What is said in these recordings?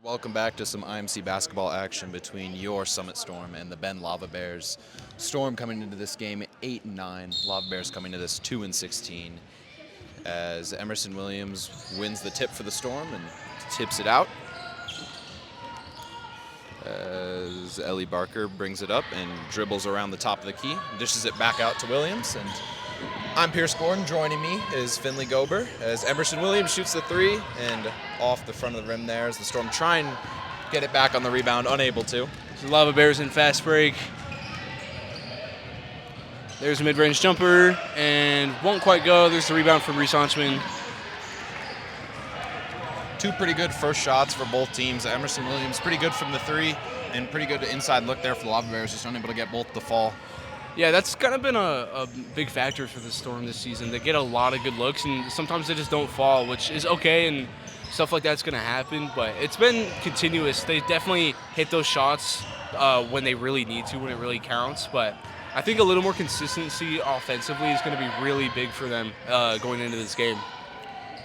Welcome back to some IMC basketball action between your Summit Storm and the Bend Lava Bears. Storm coming into this game 8-9, Lava Bears coming to this 2-16. As Emerson Williams wins the tip for the Storm and tips it out. As Ellie Barker brings it up and dribbles around the top of the key, dishes it back out to Williams. And I'm Pierce Gordon. Joining me is Finley Gober as Emerson Williams shoots the three and off the front of the rim there as the Storm try and get it back on the rebound, unable to. So Lava Bears in fast break. There's a mid-range jumper and won't quite go. There's the rebound from Reese Onchman. Two pretty good first shots for both teams. Emerson Williams pretty good from the three and pretty good inside look there for the Lava Bears, just unable to get both to fall. Yeah, that's kind of been a big factor for the Storm this season. They get a lot of good looks, and sometimes they just don't fall, which is okay, and stuff like that's going to happen. But it's been continuous. They definitely hit those shots when they really need to, when it really counts. But I think a little more consistency offensively is going to be really big for them going into this game.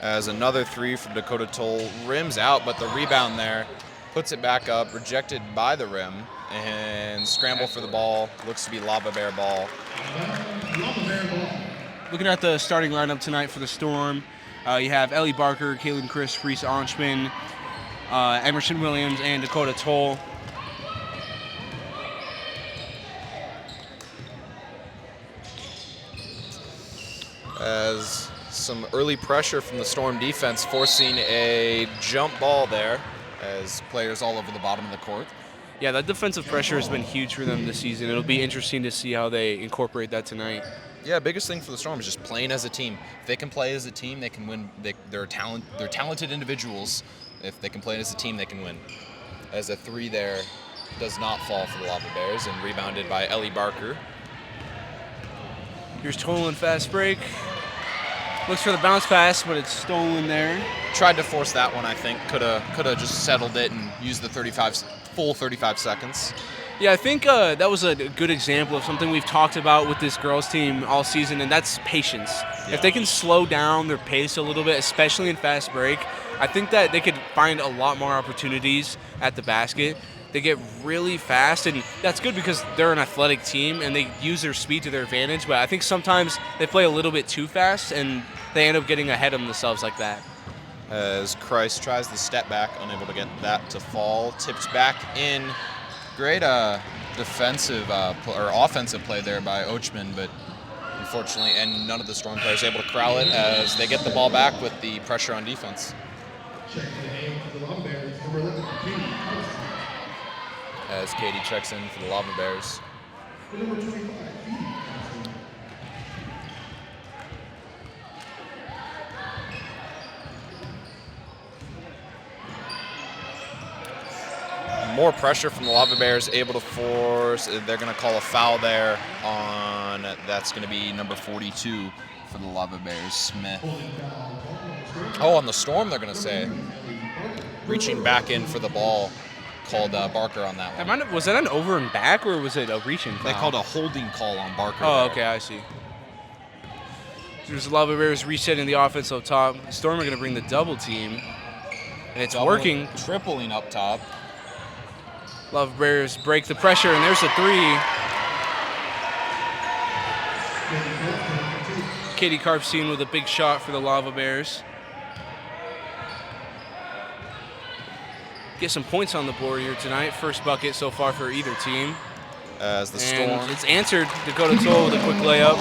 As another three from Dakota Toll rims out, but the rebound there puts it back up, rejected by the rim, and scramble for the ball. Looks to be Lava Bear ball. Looking at the starting lineup tonight for the Storm, you have Ellie Barker, Kaylin Chris, Reese Onchman, Emerson Williams, and Dakota Toll. As some early pressure from the Storm defense, forcing a jump ball there as players all over the bottom of the court. Yeah, that defensive pressure has been huge for them this season. It'll be interesting to see how they incorporate that tonight. Yeah, biggest thing for the Storm is just playing as a team. If they can play as a team, they can win. They're talented individuals. If they can play as a team, they can win. As a three there does not fall for the Lava Bears and rebounded by Ellie Barker. Here's Toll in fast break. Looks for the bounce pass, but it's stolen there. Tried to force that one, I think. Could have just settled it and used the full 35 seconds. Yeah, I think that was a good example of something we've talked about with this girls team all season, and that's patience. Yeah. If they can slow down their pace a little bit, especially in fast break, I think that they could find a lot more opportunities at the basket. They get really fast, and that's good because they're an athletic team and they use their speed to their advantage, but I think sometimes they play a little bit too fast and they end up getting ahead of themselves like that. As Christ tries the step back, unable to get that to fall, tips back in. Great defensive or offensive play there by Ochman, but unfortunately, and none of the Storm players able to corral it as they get the ball back with the pressure on defense. As Katie checks in for the Lava Bears. More pressure from the Lava Bears, able to force. They're going to call a foul there on, that's going to be number 42 for the Lava Bears, Smith. Oh, on the Storm, they're going to say. Reaching back in for the ball, called Barker on that one. Was that an over and back, or was it a reaching foul? They called a holding call on Barker. Oh, there. okay, I see. There's the Lava Bears resetting the offense up top. Storm are going to bring the double team, and it's working. Tripling up top. Lava Bears break the pressure, and there's a three. Katie Karpstein with a big shot for the Lava Bears. Get some points on the board here tonight. First bucket so far for either team. As the Storm. It's answered. Dakota Toll with a quick layup.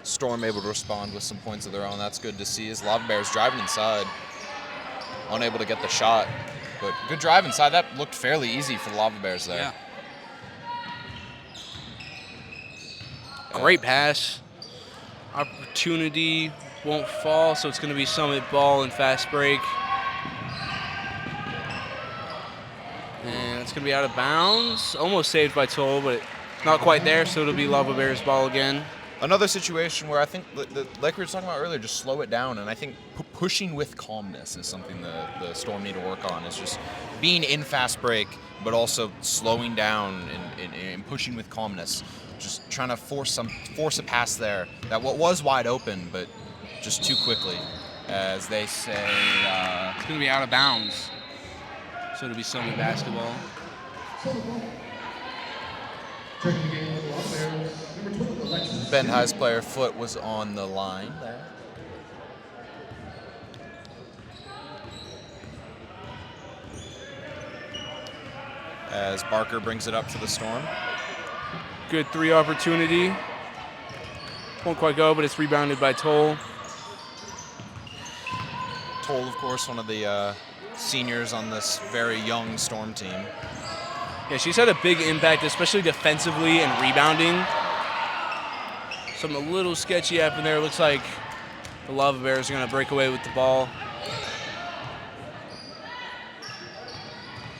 Storm able to respond with some points of their own. That's good to see as Lava Bears driving inside. Unable to get the shot. But good drive inside. That looked fairly easy for the Lava Bears there. Yeah. Great pass. Opportunity won't fall, so it's going to be Summit ball and fast break. And it's going to be out of bounds. Almost saved by Toll, but not quite there, so it'll be Lava Bears ball again. Another situation where I think, like we were talking about earlier, just slow it down. And I think pushing with calmness is something the Storm need to work on. It's just being in fast break, but also slowing down and pushing with calmness. Just trying to force a pass there that was wide open, but just too quickly, as they say. It's going to be out of bounds. So it'll be Summit basketball. Ben High's player foot was on the line there. As Barker brings it up for the Storm. Good 3 opportunity. Won't quite go, but it's rebounded by Toll. Toll, of course, one of the seniors on this very young Storm team. Yeah, she's had a big impact, especially defensively and rebounding. Something a little sketchy happened there. Looks like the Lava Bears are going to break away with the ball.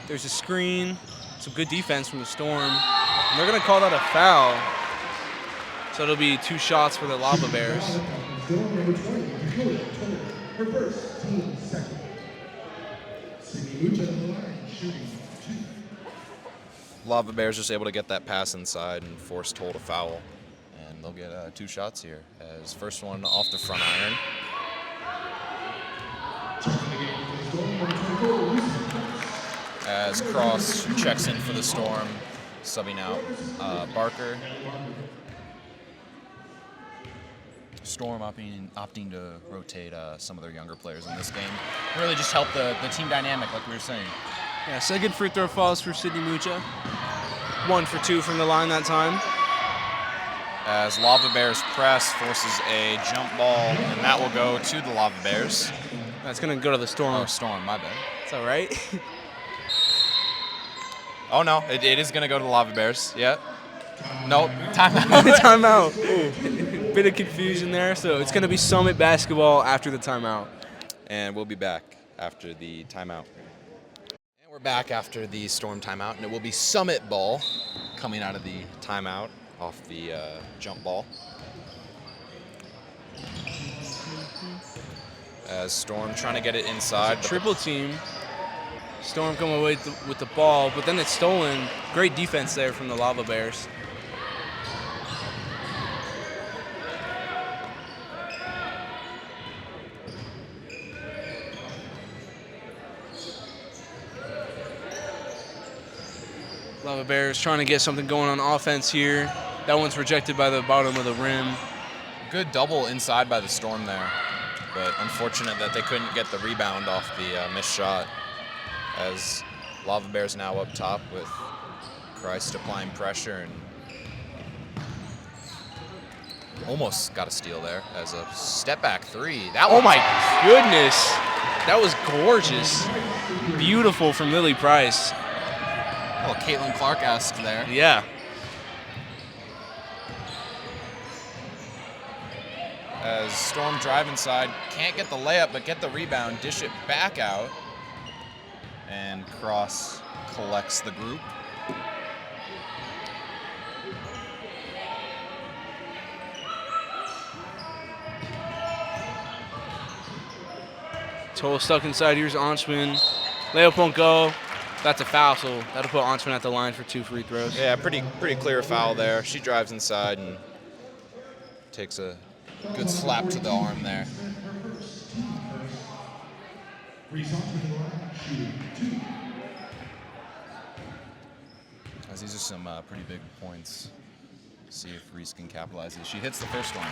There's a screen. Some good defense from the Storm. And they're going to call that a foul. So it'll be 2 shots for the Lava Bears. Lava Bears just able to get that pass inside and force Toll to foul. And they'll get 2 shots here. As first one off the front iron. As Cross checks in for the Storm, subbing out Barker. Storm opting to rotate some of their younger players in this game. Really just help the team dynamic, like we were saying. Yeah, second free throw falls for Sydney Mucha. 1 for 2 from the line that time. As Lava Bears press forces a jump ball, and that will go to the Lava Bears. That's going to go to the Storm. Oh, Storm, my bad. It's all right. Oh, no, it is going to go to the Lava Bears. Yeah. No, timeout. Timeout. Bit of confusion there. So it's going to be Summit basketball after the timeout. And we'll be back after the timeout. And we're back after the Storm timeout, and it will be Summit ball coming out of the timeout off the jump ball. As Storm trying to get it inside. Triple team. Storm come away with the ball, but then it's stolen. Great defense there from the Lava Bears. Lava Bears trying to get something going on offense here. That one's rejected by the bottom of the rim. Good double inside by the Storm there, but unfortunate that they couldn't get the rebound off the missed shot. As Lava Bears now up top with Christ applying pressure and almost got a steal there as a step back 3. Oh my goodness, that was gorgeous. Beautiful from Lily Price. Oh, Caitlin Clark-esque there. Yeah. As Storm drive inside, can't get the layup, but get the rebound, dish it back out. And Cross collects the group. Toll stuck inside. Here's Onchman. Layup won't go. That's a foul, so that'll put Onchman at the line for 2 free throws. Yeah, pretty clear foul there. She drives inside and takes a good slap to the arm there. As these are some pretty big points. See if Reese can capitalize it. She hits the first one.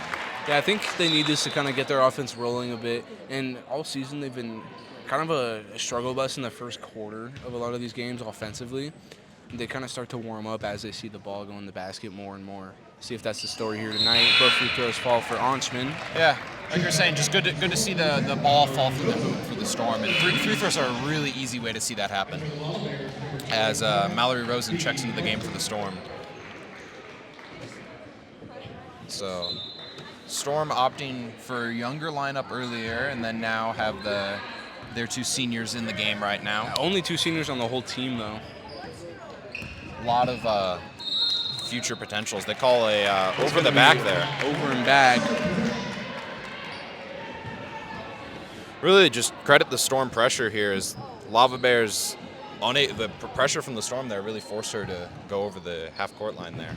Yeah, I think they need this to kind of get their offense rolling a bit. And all season they've been kind of a struggle bus in the first quarter of a lot of these games offensively. They kind of start to warm up as they see the ball go in the basket more and more. See if that's the story here tonight. Both free throws fall for Onchman. Yeah, like you're saying, just good to see the ball fall through the hoop for the Storm. And free throws are a really easy way to see that happen. As Mallory Rosen checks into the game for the Storm. So, Storm opting for younger lineup earlier, and then now have their 2 seniors in the game right now. Only 2 seniors on the whole team, though. A lot of future potentials. They call a over the back there. Over and back. Really just credit the Storm pressure here as Lava Bears, the pressure from the Storm there really forced her to go over the half-court line there.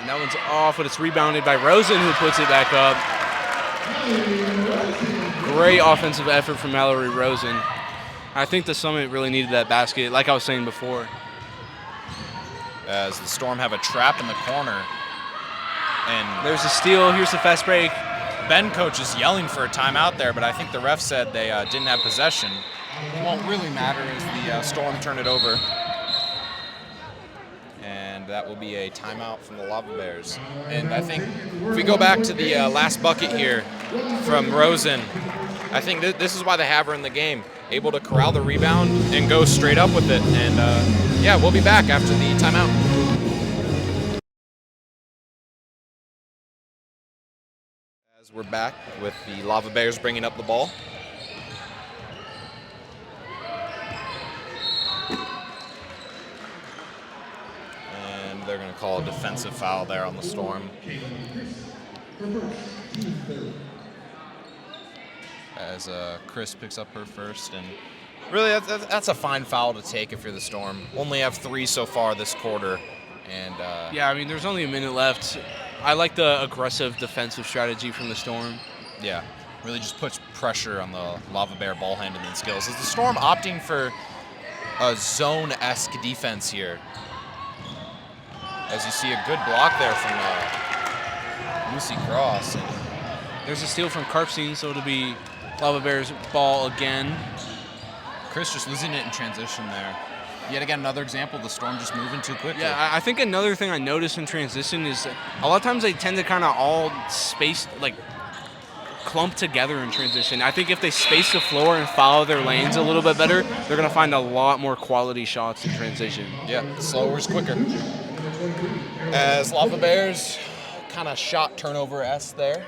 And that one's off, but it's rebounded by Rosen, who puts it back up. Great offensive effort from Mallory Rosen. I think the Summit really needed that basket, like I was saying before. As the Storm have a trap in the corner. And there's a steal. Here's the fast break. Ben coach is yelling for a timeout there, but I think the ref said they didn't have possession. It won't really matter as the Storm turn it over. And that will be a timeout from the Lava Bears. And I think if we go back to the last bucket here from Rosen, I think this is why they have her in the game, able to corral the rebound and go straight up with it. And yeah, we'll be back after the timeout. As we're back with the Lava Bears bringing up the ball. And they're going to call a defensive foul there on the Storm. As Chris picks up her first. And really, that's a fine foul to take if you're the Storm. Only have 3 so far this quarter. And yeah, I mean, there's only a minute left. I like the aggressive defensive strategy from the Storm. Yeah, really just puts pressure on the Lava Bear ball handling skills. Is the Storm opting for a zone-esque defense here? As you see a good block there from Lucy Cross. And there's a steal from Karpstein, so it'll be Lava Bears ball again. Chris just losing it in transition there. Yet again, another example, the Storm just moving too quickly. Yeah, I think another thing I noticed in transition is a lot of times they tend to kind of all space, like clump together in transition. I think if they space the floor and follow their lanes a little bit better, they're going to find a lot more quality shots in transition. Yeah, slower is quicker. As Lava Bears kind of shot turnover-esque there.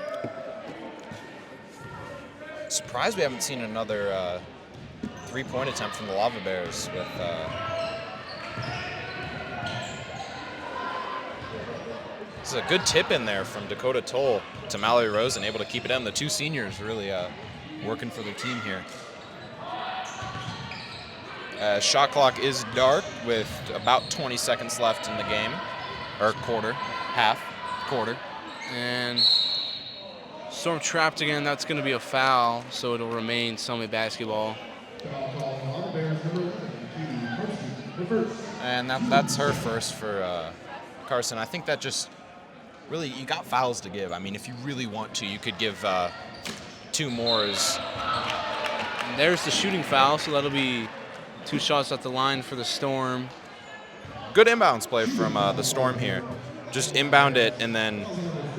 Surprised we haven't seen another three-point attempt from the Lava Bears with this is a good tip in there from Dakota Toll to Mallory Rosen, able to keep it in. The 2 seniors really working for their team here. Shot clock is dark with about 20 seconds left in the game, or quarter, quarter. And Storm trapped again. That's going to be a foul, so it'll remain Summit basketball. And that's her first for Carson. I think that just really, you got fouls to give. I mean, if you really want to, you could give 2 more. And there's the shooting foul, so that'll be 2 shots at the line for the Storm. Good inbounds play from the Storm here. Just inbound it and then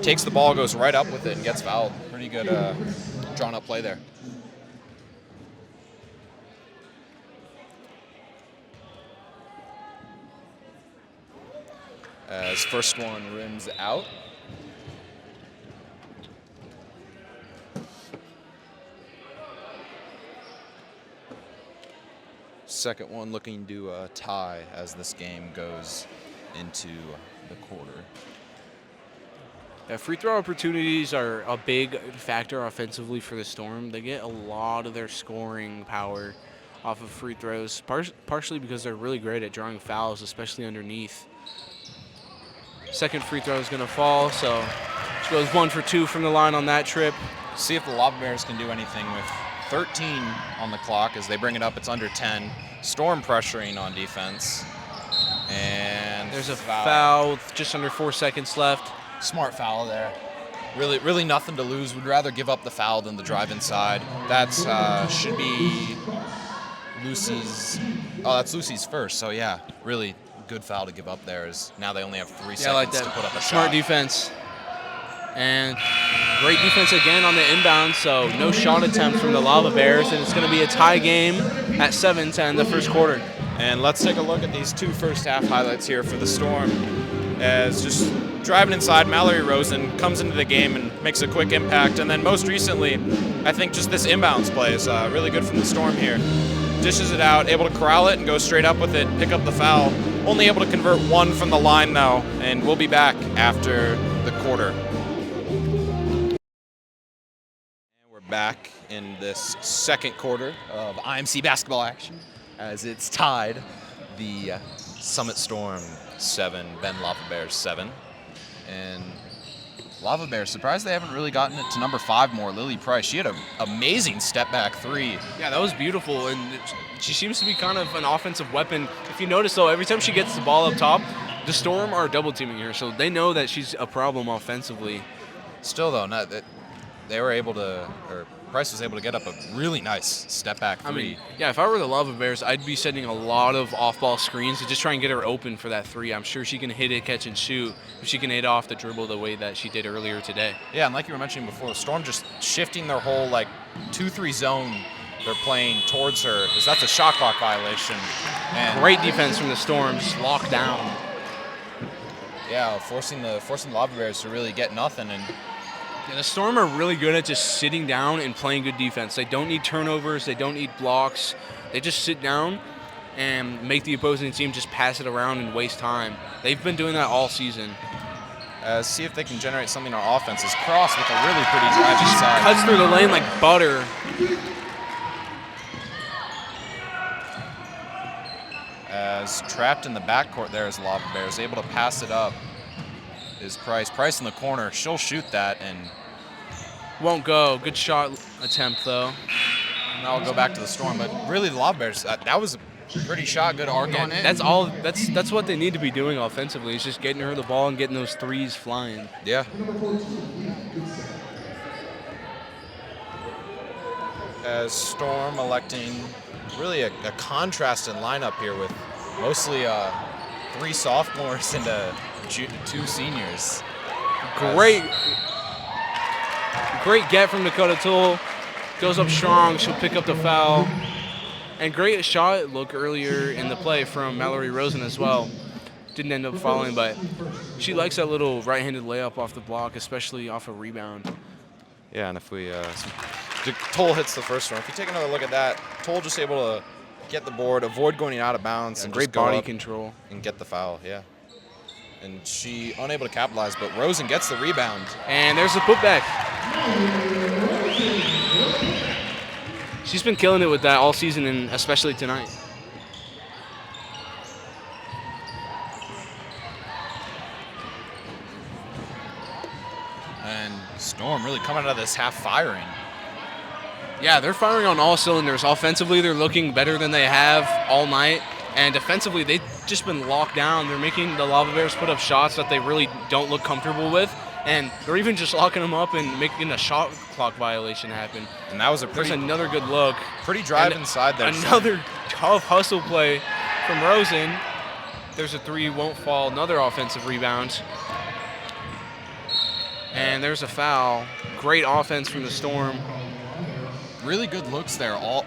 takes the ball, goes right up with it, and gets fouled. Pretty good drawn-up play there. As first one rims out. Second one looking to tie as this game goes into the quarter. Yeah, free throw opportunities are a big factor offensively for the Storm. They get a lot of their scoring power off of free throws, partially because they're really great at drawing fouls, especially underneath. Second free throw is going to fall, so she goes 1 for 2 from the line on that trip. See if the Lava Bears can do anything with 13 on the clock as they bring it up. It's under 10. Storm pressuring on defense. And there's a foul with just under 4 seconds left. Smart foul there. Really nothing to lose. Would rather give up the foul than the drive inside. That's should be Lucy's. Oh, that's Lucy's first. So yeah, really good foul to give up there. Is now they only have 3 seconds like that. to put up a shot. Smart defense. And great defense again on the inbound, so no shot attempt from the Lava Bears, and it's going to be a tie game at 7 to end the first quarter. And let's take a look at these 2 first half highlights here for the Storm. As just driving inside, Mallory Rosen comes into the game and makes a quick impact. And then most recently, I think just this inbounds play is really good from the Storm here. Dishes it out, able to corral it and go straight up with it, pick up the foul. Only able to convert 1 from the line though, and we'll be back after the quarter. Back in this second quarter of IMC basketball action as it's tied, the Summit Storm 7, Ben Lava Bears 7. And Lava Bears, surprised they haven't really gotten it to number 5 more. Lily Price, she had an amazing step back 3. Yeah, that was beautiful, and she seems to be kind of an offensive weapon. If you notice, though, every time she gets the ball up top, the Storm are double teaming her, so they know that she's a problem offensively. Still, though, not that they were able to, or Price was able to get up a really nice step back 3. I mean, yeah, if I were the Lava Bears, I'd be setting a lot of off-ball screens to just try and get her open for that 3. I'm sure she can hit it, catch and shoot, if she can hit off the dribble the way that she did earlier today. Yeah, and like you were mentioning before, the Storm just shifting their whole 2-3 zone they're playing towards her, because that's a shot clock violation. And great defense from the Storm, just locked down. Yeah, forcing the Lava Bears to really get nothing. And yeah, the Storm are really good at just sitting down and playing good defense. They don't need turnovers. They don't need blocks. They just sit down and make the opposing team just pass it around and waste time. They've been doing that all season. See if they can generate something on offense. Is Cross with a really pretty drive inside. Cuts through the lane like butter. As trapped in the backcourt there is Lava Bears, able to pass it up is Price. Price in the corner, she'll shoot that and won't go. Good shot attempt though. And I'll go back to the Storm, but really the Lava Bears, that was a pretty shot, good arc on it. That's what they need to be doing offensively. Is just getting her the ball and getting those threes flying. Yeah. As Storm electing really a contrasted lineup here with mostly 3 sophomores and 2 seniors. Great get from Dakota Toole. Goes up strong. She'll pick up the foul. And great shot look earlier in the play from Mallory Rosen as well. Didn't end up fouling, but she likes that little right-handed layup off the block, especially off a rebound. Yeah, and if we Toll hits the first one. If you take another look at that, Toll just able to get the board, avoid going out of bounds, and great just go body up control and get the foul. Yeah, and she unable to capitalize, but Rosen gets the rebound. And there's the putback. She's been killing it with that all season, and especially tonight. And Storm really coming out of this half firing. Yeah, they're firing on all cylinders. Offensively, they're looking better than they have all night. And defensively, they've just been locked down. They're making the Lava Bears put up shots that they really don't look comfortable with. And they're even just locking them up and making a shot clock violation happen. And that was There's another good look. Pretty drive inside there. Another tough hustle play from Rosen. There's a 3, won't fall. Another offensive rebound. And there's a foul. Great offense from the Storm. Really good looks there. All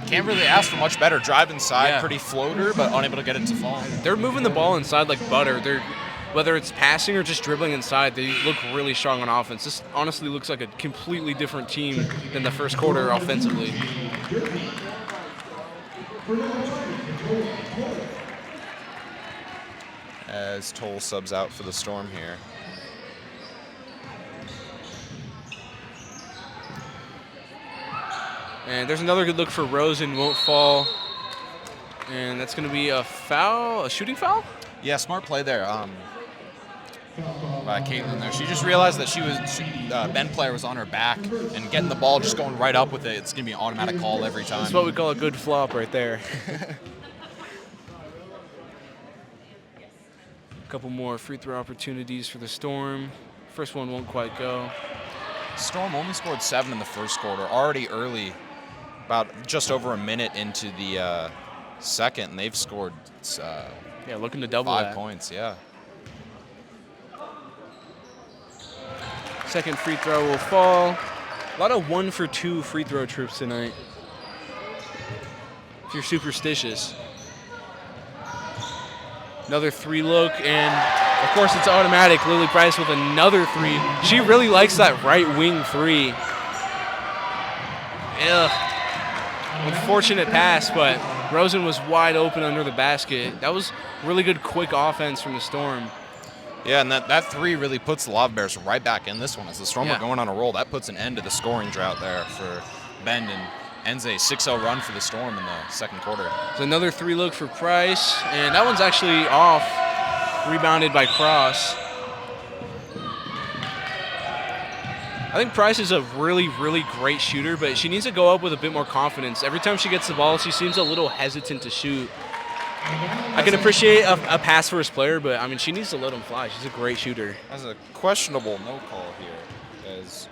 can't really ask for much better. Drive inside, Yeah. Pretty floater, but unable to get it to fall. They're moving the ball inside like butter. Whether it's passing or just dribbling inside, they look really strong on offense. This honestly looks like a completely different team than the first quarter offensively. As Toll subs out for the Storm here. And there's another good look for Rosen, won't fall. And that's going to be a foul, a shooting foul? Yeah, smart play there by Caitlin there. She just realized that Ben player was on her back, and getting the ball, just going right up with it, it's going to be an automatic call every time. That's what we call a good flop right there. A couple more free throw opportunities for the Storm. First one won't quite go. Storm only scored 7 in the first quarter, already early, about just over a minute into the second, and they've scored looking to double 5 that. points, yeah. Second free throw will fall. A lot of 1-for-2 free throw trips tonight. If you're superstitious. Another 3 look, and of course it's automatic. Lily Price with another 3. She really likes that right wing 3. Unfortunate pass, but Rosen was wide open under the basket. That was really good quick offense from the Storm. Yeah, and that 3 really puts the Lava Bears right back in this one. As the Storm are going on a roll, that puts an end to the scoring drought there for Bend and ends a 6-0 run for the Storm in the second quarter. So another 3 look for Price, and that one's actually off, rebounded by Cross. I think Price is a really, really great shooter, but she needs to go up with a bit more confidence. Every time she gets the ball, she seems a little hesitant to shoot. I can appreciate a pass-first player, but, I mean, she needs to let him fly. She's a great shooter. That's a questionable no call here, as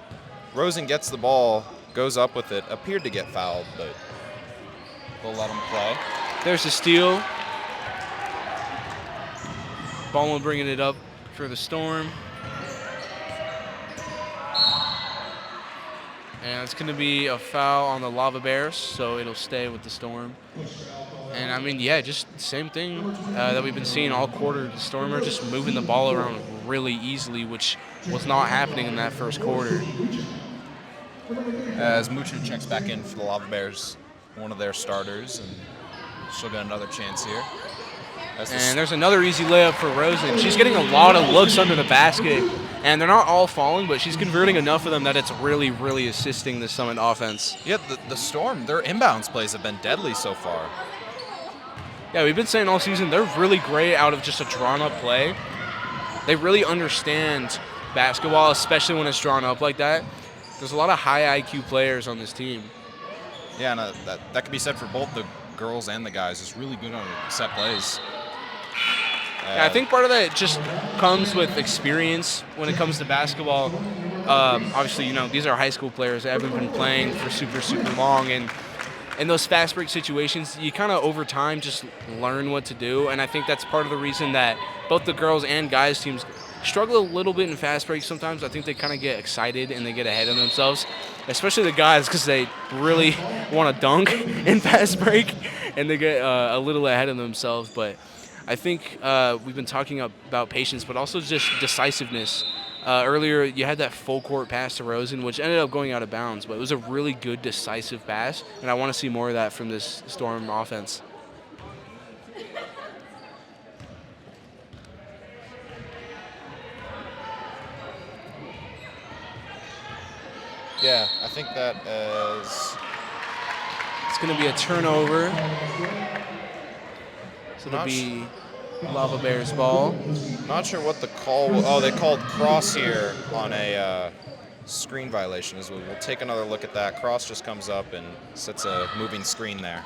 Rosen gets the ball, goes up with it, appeared to get fouled, but they'll let him play. There's a steal. Ballman bringing it up for the Storm. And it's going to be a foul on the Lava Bears, so it'll stay with the Storm. And, I mean, yeah, just same thing that we've been seeing all quarter. The Storm are just moving the ball around really easily, which was not happening in that first quarter. As Mucha checks back in for the Lava Bears, one of their starters, and she'll get another chance here. And there's another easy layup for Rosen. She's getting a lot of looks under the basket, and they're not all falling, but she's converting enough of them that it's really, really assisting the Summit offense. Yeah, the Storm, their inbounds plays have been deadly so far. Yeah, we've been saying all season they're really great out of just a drawn-up play. They really understand basketball, especially when it's drawn up like that. There's a lot of high IQ players on this team. Yeah, and that can be said for both the girls and the guys. It's really good on set plays. Yeah, I think part of that just comes with experience when it comes to basketball. Obviously, you know, these are high school players that haven't been playing for super, super long. And in those fast break situations, you kind of over time just learn what to do. And I think that's part of the reason that both the girls and guys teams struggle a little bit in fast breaks sometimes. I think they kind of get excited and they get ahead of themselves, especially the guys, because they really want to dunk in fast break and they get a little ahead of themselves. But I think we've been talking about patience, but also just decisiveness. Earlier, you had that full court pass to Rosen, which ended up going out of bounds, but it was a really good decisive pass, and I want to see more of that from this Storm offense. Yeah, I think that is... It's going to be a turnover. So it'll be Lava Bears ball. Not sure what the call was. Oh, they called cross here on a screen violation. As we'll take another look at that. Cross just comes up and sets a moving screen there.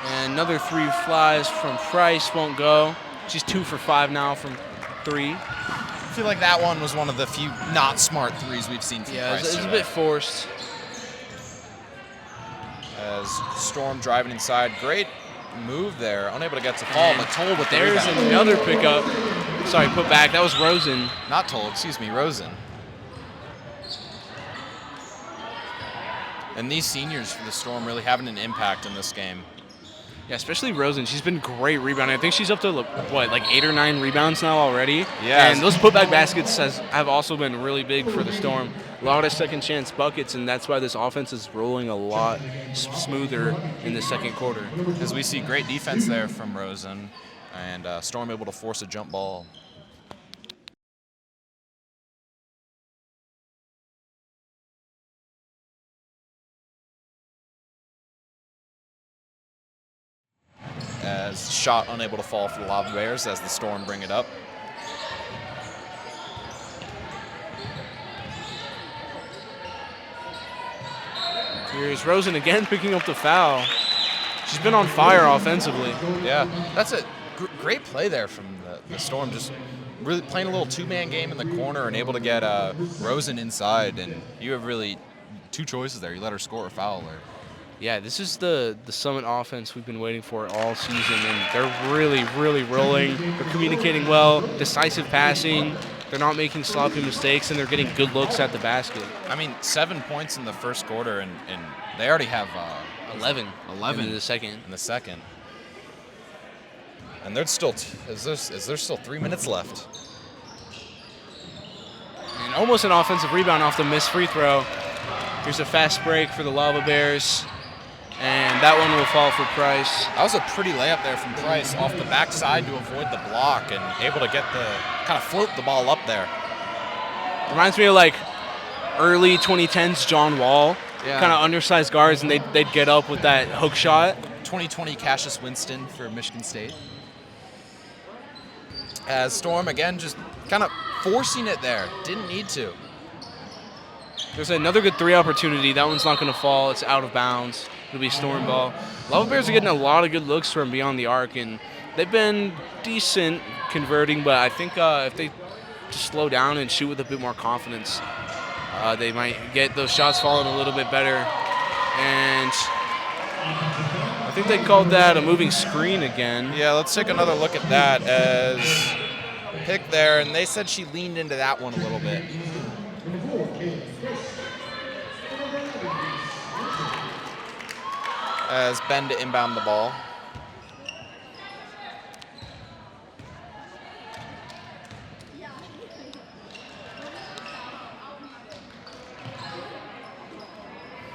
And another three flies from Price, won't go. She's 2 for 5 now from 3. I feel like that one was one of the few not smart threes we've seen from Price. Yeah, it's a bit forced. As Storm driving inside, great move there. Unable to get to fall, but Toll with the there's rebound. another pickup. Sorry, put back. That was Rosen. Not Toll, excuse me, Rosen. And these seniors for the Storm really having an impact in this game. Yeah, especially Rosen. She's been great rebounding. I think she's up to, what, like 8 or 9 rebounds now already? Yeah. And those putback baskets have also been really big for the Storm. A lot of second chance buckets, and that's why this offense is rolling a lot smoother in the second quarter. As we see great defense there from Rosen, and Storm able to force a jump ball. As shot unable to fall for the Lava Bears as the Storm bring it up. Here's Rosen again picking up the foul. She's been on fire offensively. Yeah, that's a great play there from the Storm. Just really playing a little two-man game in the corner and able to get Rosen inside. And you have really 2 choices there. You let her score a foul there. Yeah, this is the Summit offense we've been waiting for all season, and they're really, really rolling. They're communicating well, decisive passing. They're not making sloppy mistakes, and they're getting good looks at the basket. I mean, 7 points in the first quarter, and they already have 11 in in the second. And there's still is there still 3 minutes left? And almost an offensive rebound off the missed free throw. Here's a fast break for the Lava Bears. And that one will fall for Price. That was a pretty layup there from Price off the backside to avoid the block and able to get kind of float the ball up there. Reminds me of like early 2010s John Wall. Yeah. Kind of undersized guards, and they'd get up with that hook shot. 2020 Cassius Winston for Michigan State. As Storm, again, just kind of forcing it there. Didn't need to. There's another good 3 opportunity. That one's not going to fall. It's out of bounds. It'll be Storm ball. Lava Bears are getting a lot of good looks from beyond the arc, and they've been decent converting, but I think if they just slow down and shoot with a bit more confidence, they might get those shots falling a little bit better. And I think they called that a moving screen again. Yeah, let's take another look at that as pick there, and they said she leaned into that one a little bit. As Ben to inbound the ball.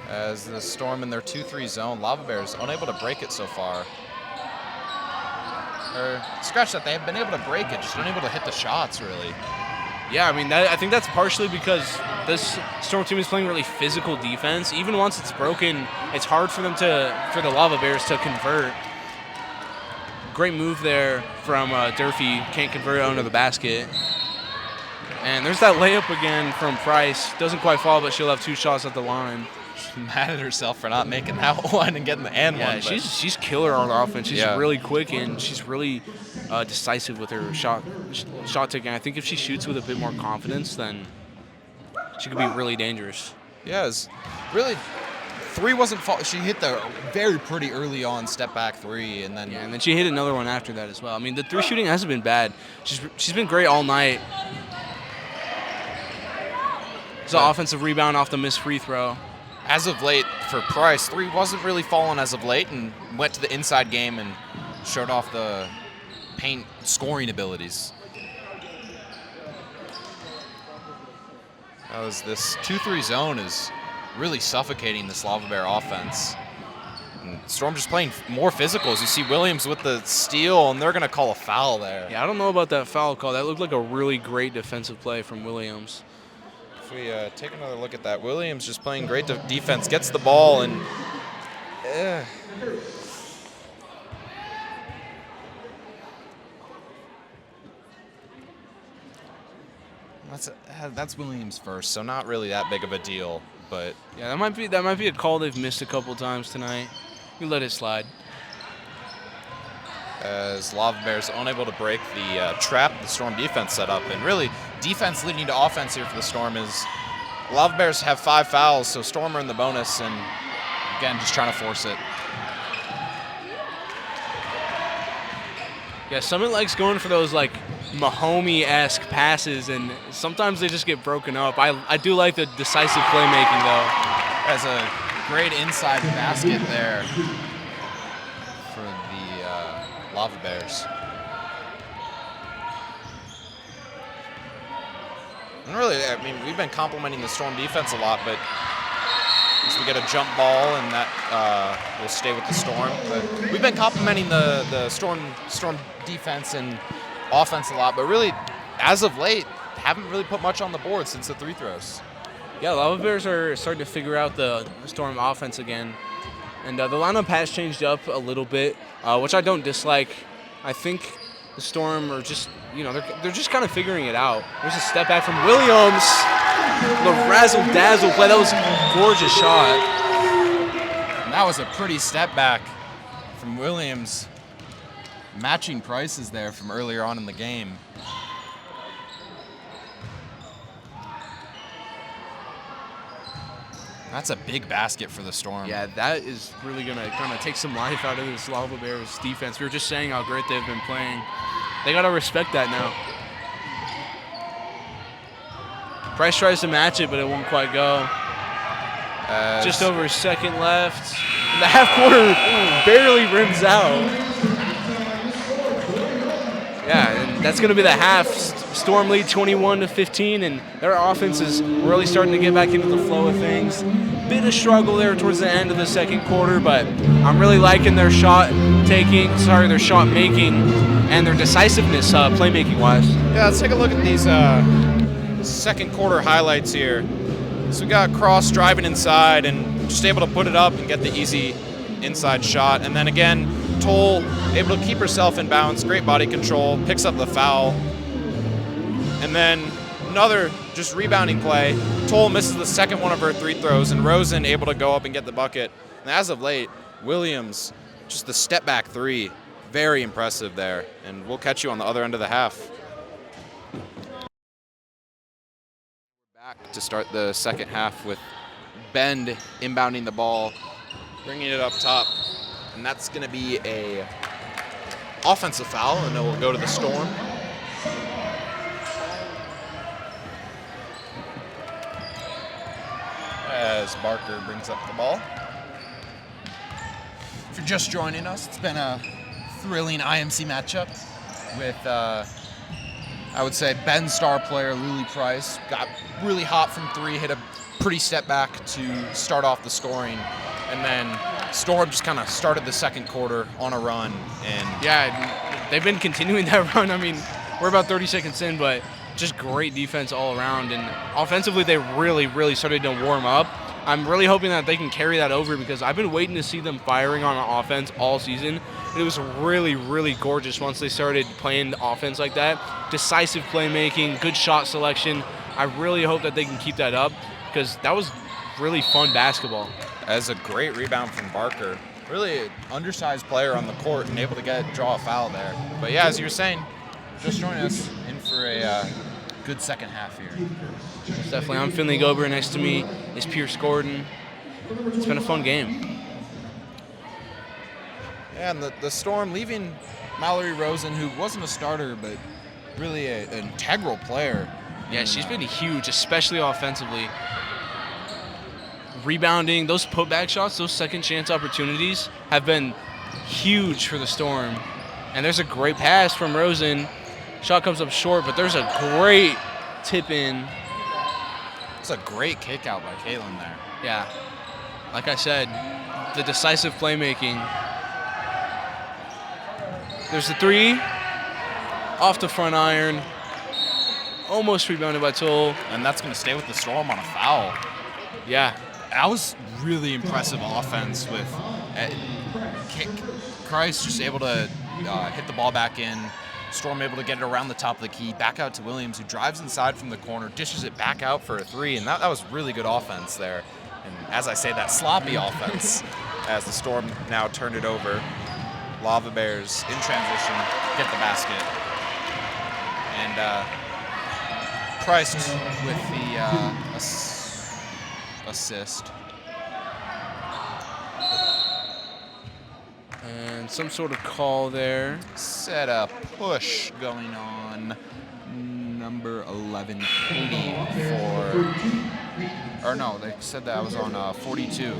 As the Storm in their 2-3 zone, Lava Bears unable to break it so far. Or scratch that, they have been able to break it, just unable to hit the shots, really. Yeah, I mean, I think that's partially because this Storm team is playing really physical defense. Even once it's broken, it's hard for the Lava Bears to convert. Great move there from Durfee, can't convert it under the basket. And there's that layup again from Price. Doesn't quite fall, but she'll have 2 shots at the line. She's mad at herself for not making that one and getting the one. Yeah, she's killer on offense. She's really quick and she's really decisive with her shot taking. I think if she shoots with a bit more confidence, then she could be really dangerous. Yeah, really. 3 wasn't fall. She hit the very pretty early on step back 3, and then she hit another one after that as well. I mean, the 3 shooting hasn't been bad. She's been great all night. It's an offensive rebound off the missed free throw. As of late for Price, 3 wasn't really falling as of late, and went to the inside game and showed off the paint scoring abilities. This 2-3 zone is really suffocating this Lava Bear offense. And Storm just playing more physical. As you see Williams with the steal, and they're going to call a foul there. Yeah, I don't know about that foul call. That looked like a really great defensive play from Williams. If we take another look at that, Williams just playing great defense, gets the ball, and that's Williams first, so not really that big of a deal. But yeah, that might be a call they've missed a couple times tonight. We let it slide. As Lava Bears unable to break the trap the Storm defense set up, and really defense leading to offense here for the Storm is Lava Bears have 5 fouls, so Storm are in the bonus, and again just trying to force it. Yeah, Summit likes going for those like Mahomey-esque passes, and sometimes they just get broken up. I do like the decisive playmaking though. As a great inside basket there for the Lava Bears. And really, I mean, we've been complimenting the Storm defense a lot, but we get a jump ball, and that will stay with the Storm. But we've been complimenting the Storm defense and offense a lot, but really, as of late, haven't really put much on the board since the 3 throws. Yeah, Lava Bears are starting to figure out the Storm offense again. And the lineup has changed up a little bit, which I don't dislike. I think the Storm are just, they're just kind of figuring it out. There's a step back from Williams. The razzle-dazzle play. That was a gorgeous shot. And that was a pretty step back from Williams. Matching Prices there from earlier on in the game. That's a big basket for the Storm. Yeah, that is really going to kind of take some life out of this Lava Bears defense. We were just saying how great they've been playing. They got to respect that now. Price tries to match it, but it won't quite go. Just over a second left. And the half quarter barely rims out. Yeah, and that's going to be the half. Storm lead 21-15, and their offense is really starting to get back into the flow of things. Bit of struggle there towards the end of the second quarter, but I'm really liking their shot making, and their decisiveness playmaking-wise. Yeah, let's take a look at these second quarter highlights here. So we got Cross driving inside and just able to put it up and get the easy inside shot. And then again, Toll able to keep herself in bounds, great body control, picks up the foul. And then another just rebounding play. Toll misses the second one of her 3 throws, and Rosen able to go up and get the bucket. And as of late, Williams, just the step back 3, very impressive there. And we'll catch you on the other end of the half. Back to start the second half with Bend inbounding the ball, bringing it up top. And that's going to be a offensive foul, and it will go to the Storm. As Barker brings up the ball. If you're just joining us, it's been a thrilling IMC matchup with, I would say, Ben's star player, Lily Price. Got really hot from 3, hit a pretty step back to start off the scoring. And then Storm just kind of started the second quarter on a run. And yeah, they've been continuing that run. I mean, we're about 30 seconds in, but just great defense all around. And offensively, they really started to warm up. I'm really hoping that they can carry that over because I've been waiting to see them firing on offense all season. And it was really gorgeous once they started playing offense like that. Decisive playmaking, good shot selection. I really hope that they can keep that up because that was really fun basketball. As a great rebound from Barker. Really an undersized player on the court and able to draw a foul there. But yeah, as you were saying, just joining us in for a good second half here. Most definitely. I'm Finley Gober. Next to me is Pierce Gordon. It's been a fun game. Yeah, and the Storm leaving Mallory Rosen, who wasn't a starter, but really an integral player. Yeah, she's been huge, especially offensively. Rebounding, those putback shots, those second chance opportunities have been huge for the Storm. And there's a great pass from Rosen. Shot comes up short, but there's a great tip in. It's a great kick out by Caitlin there. Yeah. Like I said, the decisive playmaking. There's the 3 off the front iron. Almost rebounded by Toll. And that's going to stay with the Storm on a foul. Yeah. That was really impressive offense with Christ just able to hit the ball back in. Storm able to get it around the top of the key, back out to Williams, who drives inside from the corner, dishes it back out for a 3, and that was really good offense there. And as I say, that sloppy offense as the Storm now turned it over. Lava Bears in transition, get the basket. And Price with the assist. And some sort of call there. Set a push going on number 11, Katie or no, they said that was on 42.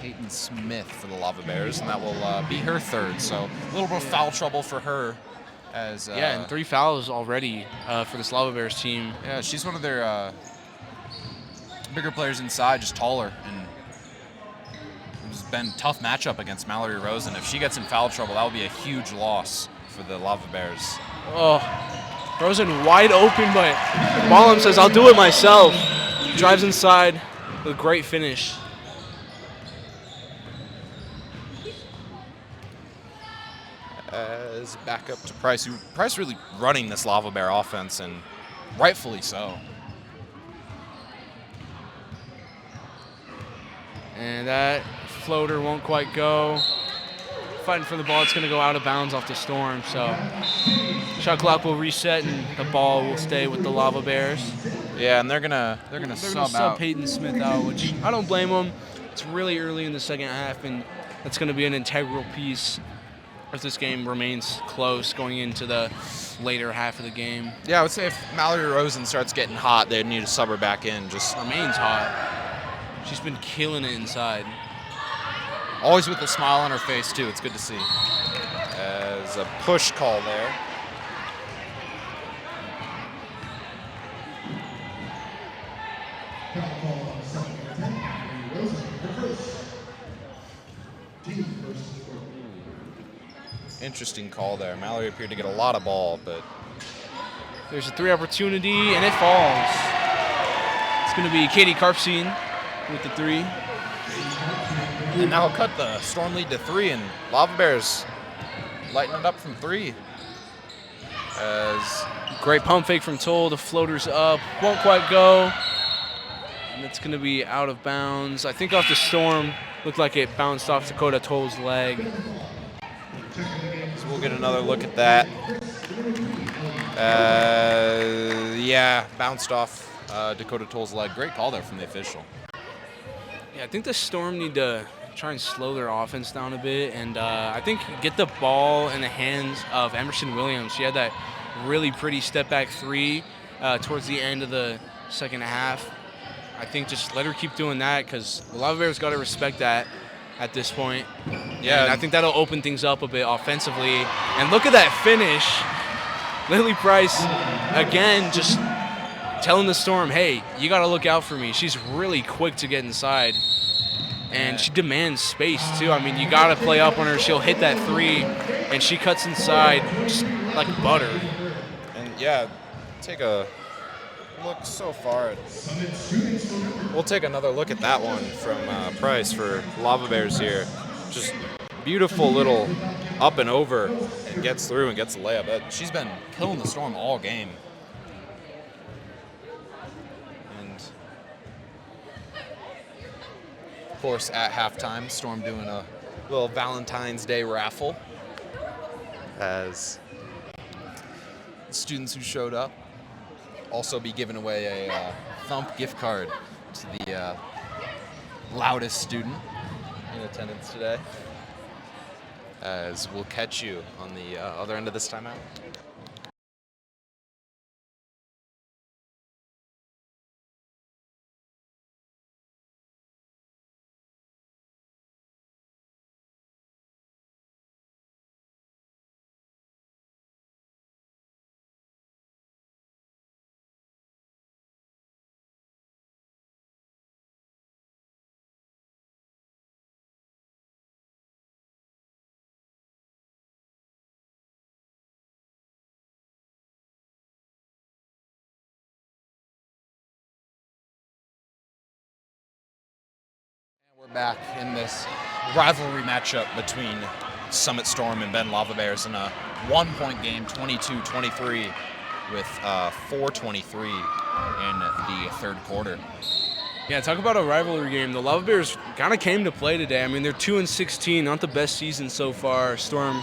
Peyton Smith for the Lava Bears, and that will be her 3rd. So a little bit of foul trouble for her. As yeah, and 3 fouls already for this Lava Bears team. Yeah, she's one of their bigger players inside, just taller, and it's been a tough matchup against Mallory Rosen. If she gets in foul trouble, that will be a huge loss for the Lava Bears. Oh, Rosen wide open, but Ballum says, I'll do it myself. Drives inside with a great finish. As back up to Price, who Price really running this Lava Bear offense, and rightfully so. And that floater won't quite go. Fighting for the ball, it's going to go out of bounds off the Storm. So shot clock will reset, and the ball will stay with the Lava Bears. Yeah, and they're gonna sub out Peyton Smith out, which I don't blame them. It's really early in the second half, and that's going to be an integral piece if this game remains close going into the later half of the game. Yeah, I would say if Mallory Rosen starts getting hot, they need to sub her back in. Just remains hot. She's been killing it inside. Always with a smile on her face, too. It's good to see. As a push call there. Interesting call there. Mallory appeared to get a lot of ball, but there's a 3 opportunity, and it falls. It's going to be Katie Karpstein with the 3. And now cut the Storm lead to 3, and Lava Bears lighten it up from 3. As Great pump fake from Toll. The floater's up. Won't quite go. And it's going to be out of bounds. I think off the Storm. Looked like it bounced off Dakota Toll's leg. so we'll get another look at that. Yeah, bounced off Dakota Toll's leg. Great call there from the official. Yeah, I think the Storm need to try and slow their offense down a bit, and I think get the ball in the hands of Emerson Williams. She had that really pretty step back 3 towards the end of the second half. I think just let her keep doing that because the Lava Bears got to respect that at this point. Yeah, and I think that'll open things up a bit offensively. And look at that finish. Lily Price, again, just telling the Storm, hey, you got to look out for me. She's really quick to get inside. And she demands space, too. I mean, you got to play up on her. She'll hit that 3, and she cuts inside just like butter. And, yeah, take a look so far. We'll take another look at that one from Price for Lava Bears here. Just beautiful little up and over and gets through and gets the layup. She's been killing the Storm all game. And, of course, at halftime, Storm doing a little Valentine's Day raffle as the students who showed up also be giving away a Thump gift card to the loudest student in attendance today. As we'll catch you on the other end of this timeout. We're back in this rivalry matchup between Summit Storm and Ben Lava Bears in a 1-point game, 22-23, with 4:23 in the third quarter. Yeah, talk about a rivalry game. The Lava Bears kind of came to play today. I mean, they're 2-16, not the best season so far. Storm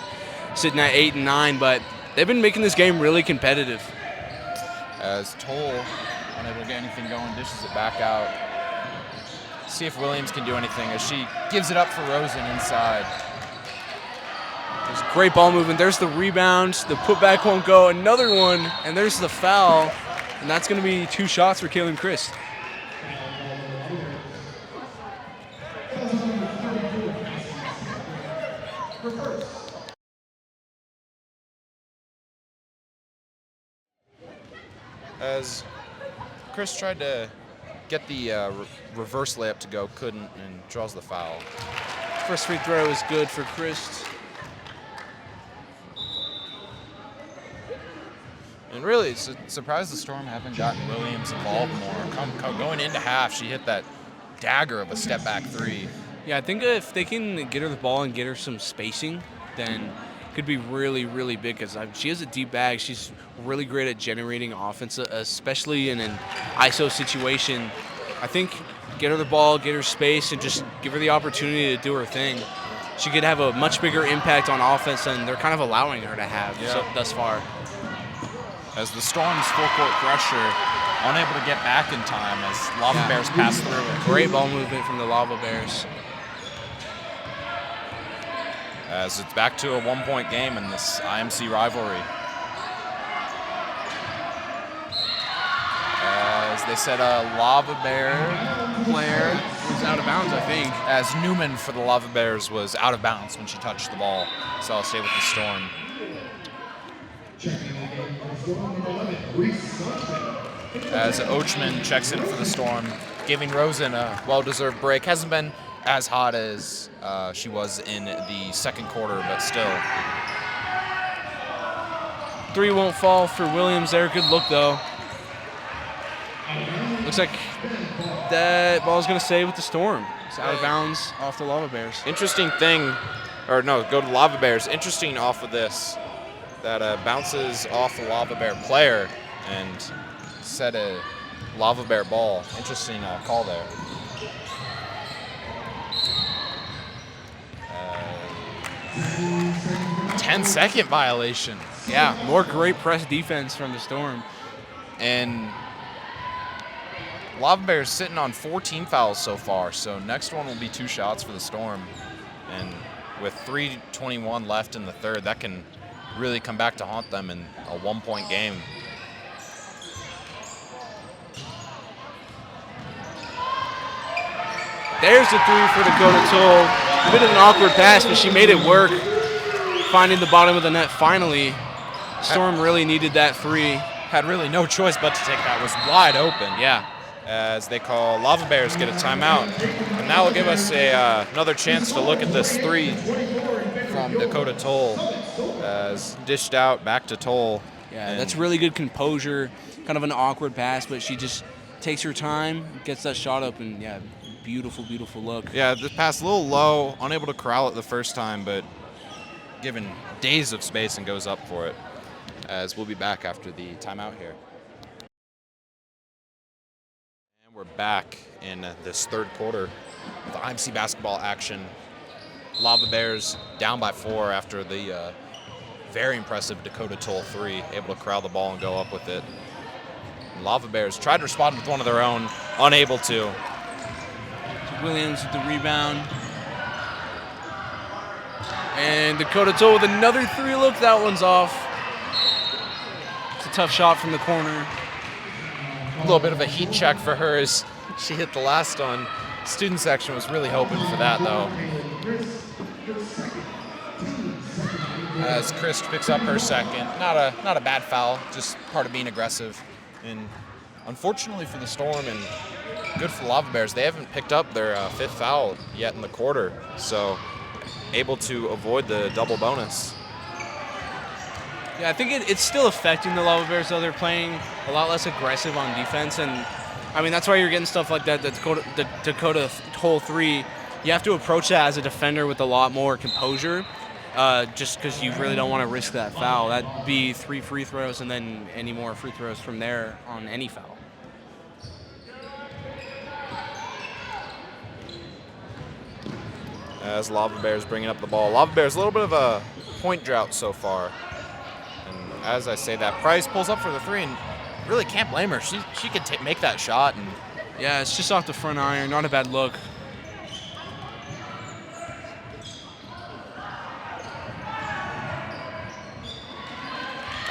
sitting at 8-9, but they've been making this game really competitive. As Toll, unable to get anything going, dishes it back out. See if Williams can do anything as she gives it up for Rosen inside. There's great ball movement. There's the rebound. The putback won't go. Another one, and there's the foul. And that's going to be 2 shots for Kaylin Christ. As Chris tried to get the reverse layup to go, couldn't, and draws the foul. First free throw is good for Christ. And really, it's surprised the Storm haven't gotten Williams involved more. Going into half, she hit that dagger of a step-back 3. Yeah, I think if they can get her the ball and get her some spacing, then it could be really, really big because she has a deep bag. She's really great at generating offense, especially in an ISO situation. I think get her the ball, get her space, and just give her the opportunity to do her thing. She could have a much bigger impact on offense than they're kind of allowing her to have thus far. As the Storm's full-court pressure, unable to get back in time as Lava Bears pass through it. Great ball movement from the Lava Bears. As it's back to a 1-point game in this IMC rivalry. As they said, a Lava Bear player was out of bounds, I think. As Newman for the Lava Bears was out of bounds when she touched the ball. So I'll stay with the Storm. As Ochman checks in for the Storm, giving Rosen a well-deserved break. Hasn't been as hot as she was in the second quarter, but still. 3 won't fall for Williams there. Good look, though. Looks looks like that ball's going to stay with the Storm. It's out of bounds off the Lava Bears. Interesting thing, or no, go to Lava Bears. Interesting off of this, that bounces off the Lava Bear player and set a Lava Bear ball. Interesting call there. 10-second violation. Yeah, more great press defense from the Storm. And Lava Bears sitting on 14 fouls so far, so next one will be 2 shots for the Storm. And with 3:21 left in the third, that can really come back to haunt them in a 1-point game. There's the 3 for Dakota Toll. A bit of an awkward pass, but she made it work, finding the bottom of the net finally. Storm really needed that 3. Had really no choice but to take that. It was wide open. Yeah. As they call Lava Bears get a timeout. And that will give us another chance to look at this 3 from Dakota Toll, as dished out back to Toll. Yeah, that's really good composure. Kind of an awkward pass, but she just takes her time, gets that shot up, and yeah, beautiful, beautiful look. Yeah, the pass a little low, unable to corral it the first time, but given days of space and goes up for it. As we'll be back after the timeout here. And we're back in this third quarter of the IMC basketball action. Lava Bears down by 4 after the very impressive Dakota Toll 3, able to corral the ball and go up with it. And Lava Bears tried to respond with one of their own, unable to. Williams with the rebound. And Dakota Toll with another 3 look. That one's off. It's a tough shot from the corner. A little bit of a heat check for her as she hit the last one. Student section was really hoping for that, though. As Chris picks up her second. Not a bad foul, just part of being aggressive. And unfortunately for the Storm and good for the Lava Bears, they haven't picked up their 5th foul yet in the quarter. So able to avoid the double bonus. Yeah, I think it's still affecting the Lava Bears, though. They're playing a lot less aggressive on defense. And, I mean, that's why you're getting stuff like that, the Dakota Toll 3. You have to approach that as a defender with a lot more composure, just because you really don't want to risk that foul. That'd be 3 free throws and then any more free throws from there on any foul. As Lava Bears bringing up the ball. Lava Bears a little bit of a point drought so far. And as I say that, Price pulls up for the 3 and really can't blame her. She could make that shot. And yeah, it's just off the front iron. Not a bad look.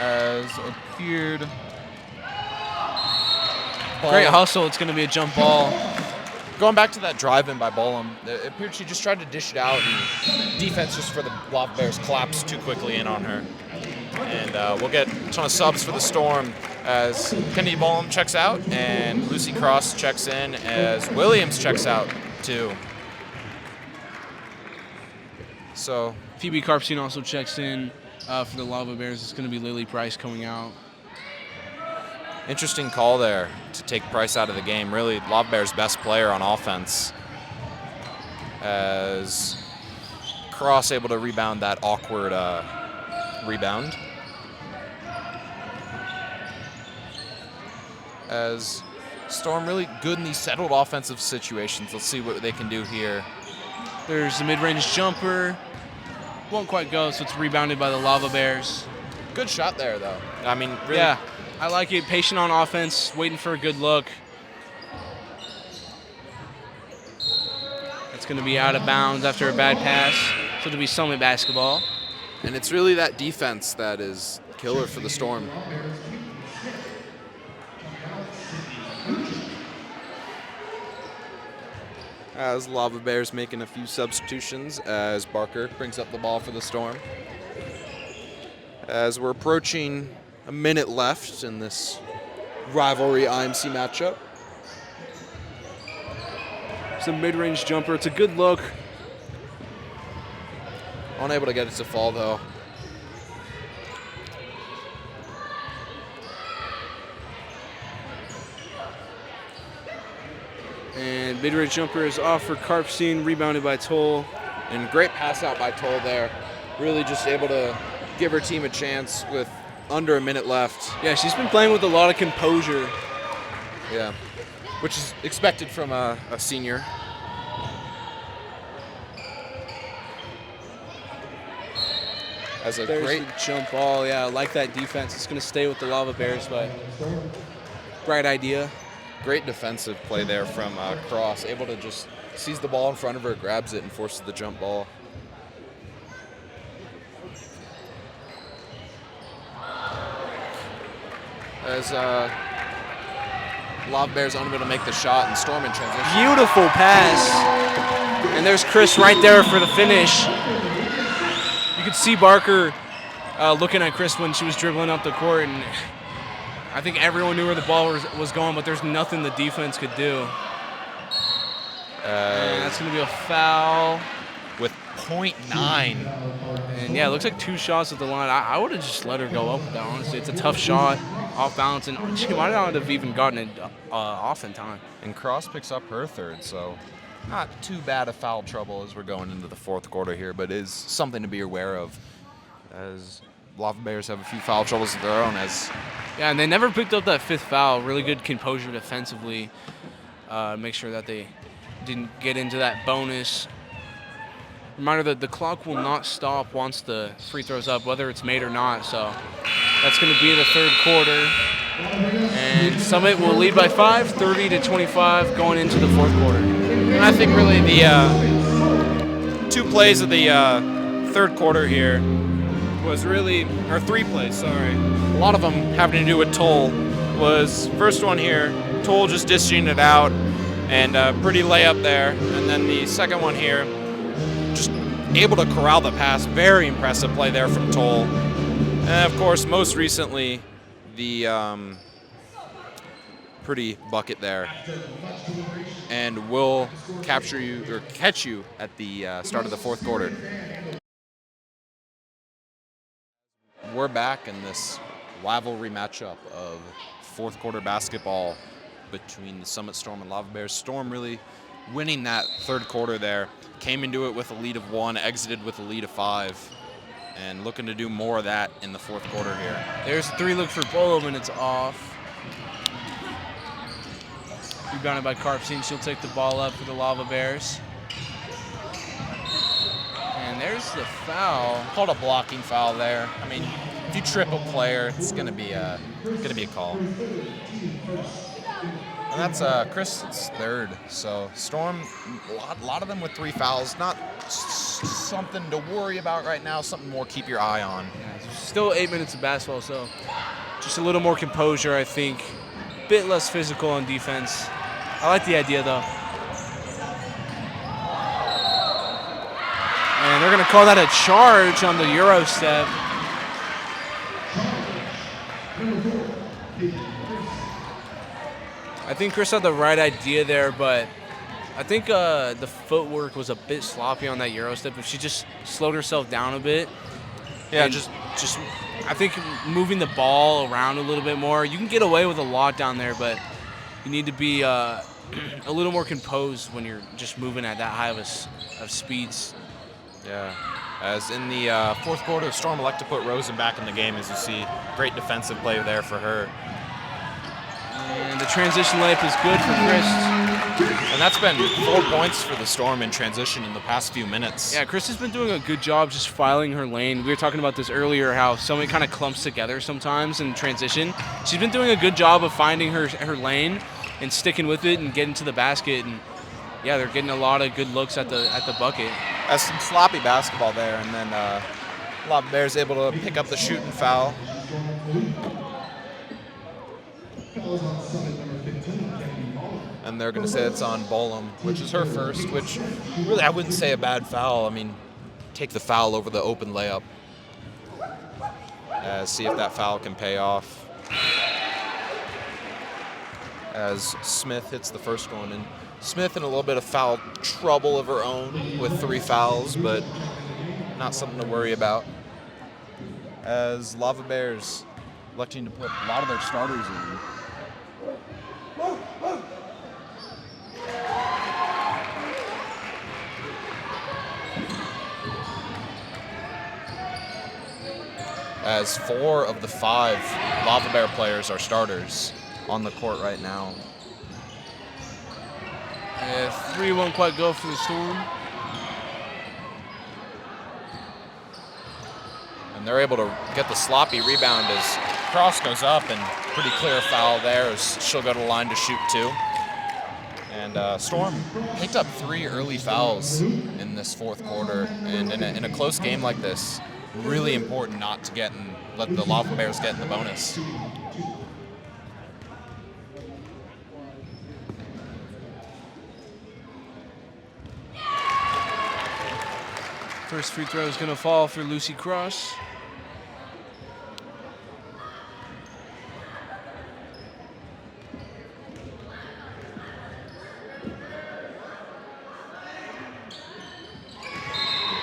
as appeared. Great hustle. It's going to be a jump ball. Going back to that drive-in by Bolam, it appeared she just tried to dish it out, and defense just for the Lava Bears collapsed too quickly in on her. And we'll get a ton of subs for the Storm as Kennedy Bolam checks out, and Lucy Cross checks in as Williams checks out too. So Phoebe Carpsine also checks in for the Lava Bears. It's going to be Lily Price coming out. interesting call there to take Price out of the game. Really, Lava Bears' best player on offense. As Cross able to rebound that awkward rebound. As Storm really good in these settled offensive situations. Let's see what they can do here. There's the mid-range jumper. Won't quite go, so it's rebounded by the Lava Bears. Good shot there, though. I mean, really. Yeah, I like it. Patient on offense, waiting for a good look. It's going to be out of bounds after a bad pass, so it'll be Summit basketball. And it's really that defense that is killer for the Storm. As Lava Bears making a few substitutions as Barker brings up the ball for the Storm. As we're approaching a minute left in this rivalry IMC matchup. It's a mid-range jumper. It's a good look. Unable to get it to fall, though. And mid-range jumper is off for Karpstein, rebounded by Toll. And great pass out by Toll there. Really just able to give her team a chance with under a minute left. Yeah, she's been playing with a lot of composure. Yeah, which is expected from a senior. As a There's great the jump ball. Yeah, I like that defense. It's going to stay with the Lava Bears, but bright idea. Great defensive play there from Cross. Able to just sees the ball in front of her, grabs it, and forces the jump ball. As Lava Bears unable to make the shot, and Storm in transition. Beautiful pass. And there's Chris right there for the finish. You could see Barker looking at Chris when she was dribbling up the court, and I think everyone knew where the ball was going, but there's nothing the defense could do. And that's going to be a foul. With .9. And yeah, it looks like 2 shots at the line. I would have just let her go up with that, honestly. It's a tough shot, off balance, and she might not have even gotten it off in time. And Cross picks up her third, so not too bad of foul trouble as we're going into the fourth quarter here, but is something to be aware of as Lava Bears have a few foul troubles of their own. Yeah, and they never picked up that 5th foul. Really good composure defensively. Make sure that they didn't get into that bonus. Reminder that the clock will not stop once the free throw's up, whether it's made or not. So that's going to be the third quarter. And Summit will lead by 5, 30-25, going into the fourth quarter. And I think really the 2 plays of the third quarter here was really, or 3 plays, sorry. A lot of them having to do with Toll. Was first one here, Toll just dishing it out, and pretty layup there. And then the second one here, just able to corral the pass. Very impressive play there from Toll. And of course, most recently, the pretty bucket there. And we'll catch you at the start of the fourth quarter. We're back in this rivalry matchup of fourth quarter basketball between the Summit Storm and Lava Bears. Storm really winning that third quarter there. Came into it with a lead of 1, exited with a lead of 5, and looking to do more of that in the fourth quarter here. There's a 3 look for Bolom, and it's off. Rebounded by Karpstein. She'll take the ball up for the Lava Bears. And there's the foul. Called a blocking foul there. I mean, if you trip a player, it's gonna be a call. And that's Kristen's third. So Storm, a lot of them with 3 fouls. Not something to worry about right now. Something more keep your eye on. Yeah, still 8 minutes of basketball, so just a little more composure, I think. Bit less physical on defense. I like the idea, though. And they're going to call that a charge on the Euro step. I think Chris had the right idea there, but I think the footwork was a bit sloppy on that Euro step. If she just slowed herself down a bit. Yeah, just I think moving the ball around a little bit more. You can get away with a lot down there, but you need to be a little more composed when you're just moving at that high of speeds. Yeah. As in the fourth quarter, Storm elect to put Rosen back in the game, as you see. Great defensive play there for her. And the transition layup is good for Chris. And that's been 4 points for the Storm in transition in the past few minutes. Yeah, Chris has been doing a good job just filing her lane. We were talking about this earlier, how somebody kind of clumps together sometimes in transition. She's been doing a good job of finding her lane and sticking with it and getting to the basket. And yeah, they're getting a lot of good looks at the bucket. As some sloppy basketball there, and then Lava Bears able to pick up the shooting foul. And they're going to say it's on Bolom, which is her first, which really I wouldn't say a bad foul. I mean, take the foul over the open layup. See if that foul can pay off. As Smith hits the first one. And Smith in a little bit of foul trouble of her own with 3 fouls, but not something to worry about. As Lava Bears electing to put a lot of their starters in. as 4 of the 5 Lava Bear players are starters on the court right now. 3 won't quite go for the Storm. And they're able to get the sloppy rebound as Cross goes up, and pretty clear foul there as she'll go to the line to shoot 2. And Storm picked up 3 early fouls in this 4th quarter. And in a close game like this, really important not to let the Lava Bears get in the bonus. First free throw is going to fall for Lucy Cross.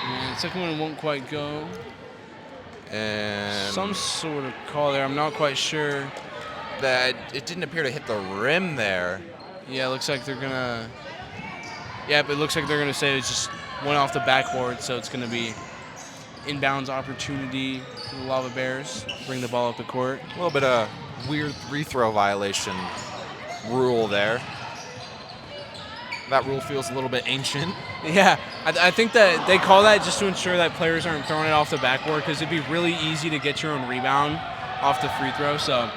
And the second one won't quite go. And Some sort of call there. I'm not quite sure. that it didn't appear to hit the rim there. Yeah, it looks like they're going to... Yeah, but it looks like they're going to say it just went off the backboard, so it's going to be inbounds opportunity for the Lava Bears. Bring the ball up the court. A little bit of weird free throw violation rule there. That rule feels a little bit ancient. Yeah, I think that they call that just to ensure that players aren't throwing it off the backboard, because it'd be really easy to get your own rebound off the free throw. So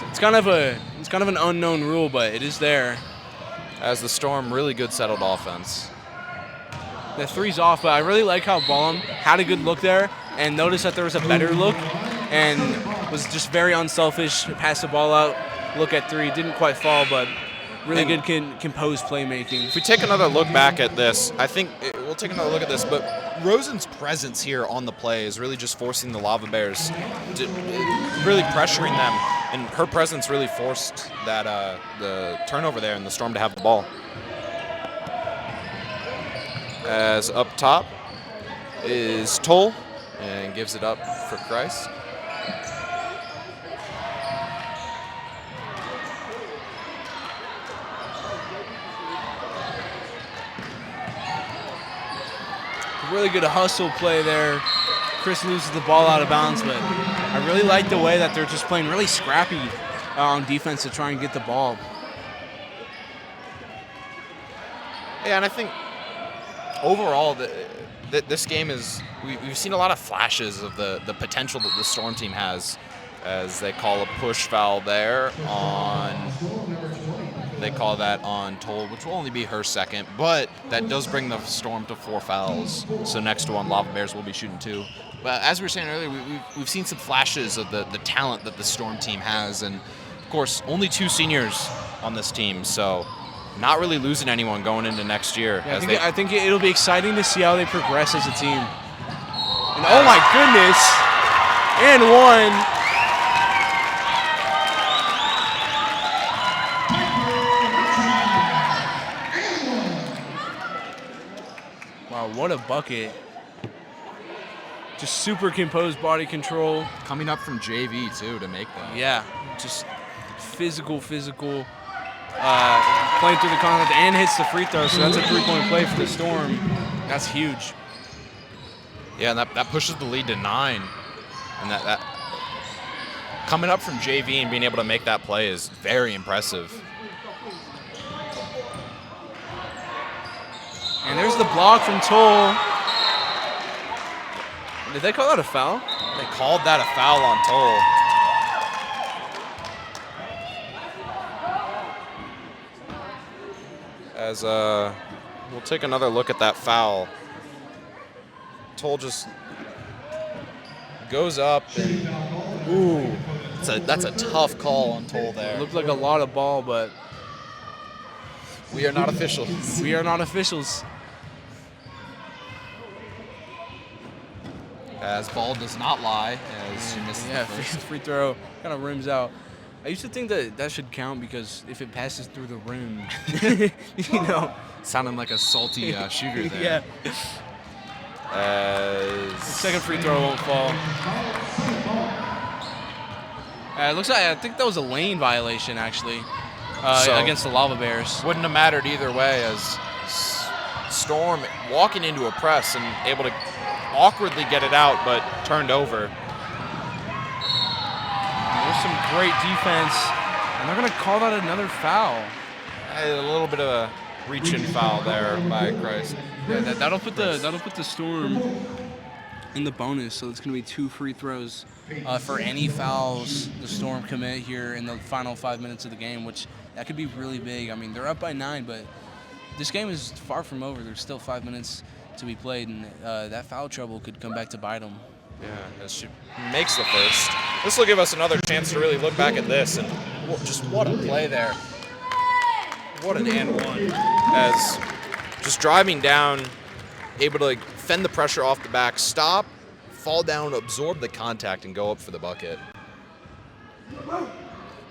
it's kind of an unknown rule, but it is there. As the Storm, really good settled offense. The 3's off, but I really like how Ballum had a good look there and noticed that there was a better look and was just very unselfish, passed the ball out, look at 3, didn't quite fall, but really good composed playmaking. If we take another look back at this, I think we'll take another look at this, but Rosen's presence here on the play is really just forcing the Lava Bears to really pressuring them, and her presence really forced that the turnover there and the Storm to have the ball. As up top is Toll, and gives it up for Christ. Really good hustle play there. Chris loses the ball out of bounds, but I really like the way that they're just playing really scrappy on defense to try and get the ball. Yeah, and I think overall, this game is, we've seen a lot of flashes of the potential that the Storm team has, as they call a push foul there on, they call that on Toll, which will only be her second, but that does bring the Storm to 4 fouls. So next one, Lava Bears will be shooting 2. But as we were saying earlier, we've seen some flashes of the talent that the Storm team has, and of course, only 2 seniors on this team, so not really losing anyone going into next year. Yeah, I think it'll be exciting to see how they progress as a team. And oh my goodness! And 1. Wow, what a bucket. Just super composed body control. Coming up from JV, too, to make that. Yeah, just physical. Playing through the contact and hits the free throw, so that's a 3-point play for the Storm. That's huge. Yeah, and that pushes the lead to 9. And that coming up from JV and being able to make that play is very impressive. And there's the block from Toll. Did they call that a foul? They called that a foul on Toll. As we'll take another look at that foul. Toll just goes up and ooh, that's a tough call on Toll there. It looked like a lot of ball, but we are not officials. We are not officials. As ball does not lie, as she misses the first. Free throw kind of rims out. I used to think that should count because if it passes through the rim, you know. Sounding like a salty shooter there. Yeah. As the second free throw won't fall. It looks like, I think that was a lane violation, actually, against the Lava Bears. Wouldn't have mattered either way, as Storm walking into a press and able to awkwardly get it out, but turned over. There's some great defense, and they're going to call that another foul. A little bit of a reach-in foul there by Christ. Yeah, that'll put the Storm in the bonus, so it's going to be 2 free throws for any fouls the Storm commit here in the final 5 minutes of the game, which that could be really big. I mean, they're up by 9, but this game is far from over. There's still 5 minutes to be played, and that foul trouble could come back to bite them. Yeah, as she makes the first. This will give us another chance to really look back at this, and just what a play there. What an and one. As just driving down, able to fend the pressure off the back, stop, fall down, absorb the contact, and go up for the bucket.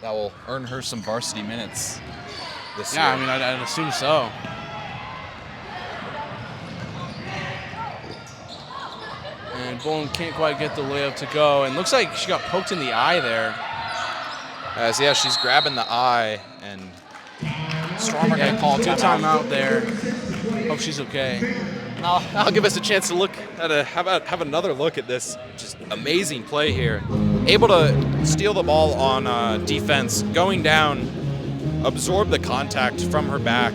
That will earn her some varsity minutes this year. Yeah, I mean, I'd assume so. And Bowen can't quite get the layup to go, and looks like she got poked in the eye there. As, yeah, she's grabbing the eye, and Storm are going to call a timeout there. Hope she's okay. I'll give us a chance to look at have another look at this just amazing play here. Able to steal the ball on defense, going down, absorb the contact from her back,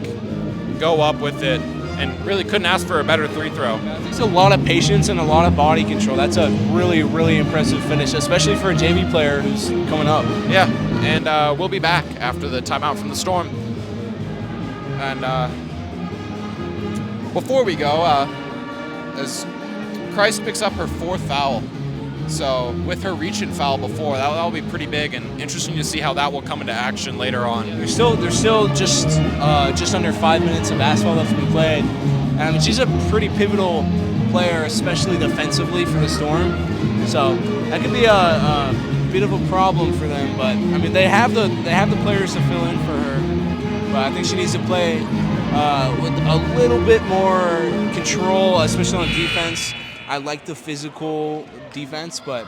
go up with it, and really couldn't ask for a better free throw. It's a lot of patience and a lot of body control. That's a really, really impressive finish, especially for a JV player who's coming up. Yeah, and we'll be back after the timeout from the Storm. And before we go, as Christ picks up her 4th foul, so with her reach-in foul before, that'll be pretty big and interesting to see how that will come into action later on. There's still just under 5 minutes of basketball left to be played. And I mean, she's a pretty pivotal player, especially defensively for the Storm. So that could be a bit of a problem for them. But I mean, they have the players to fill in for her. But I think she needs to play with a little bit more control, especially on defense. I like the physical defense, but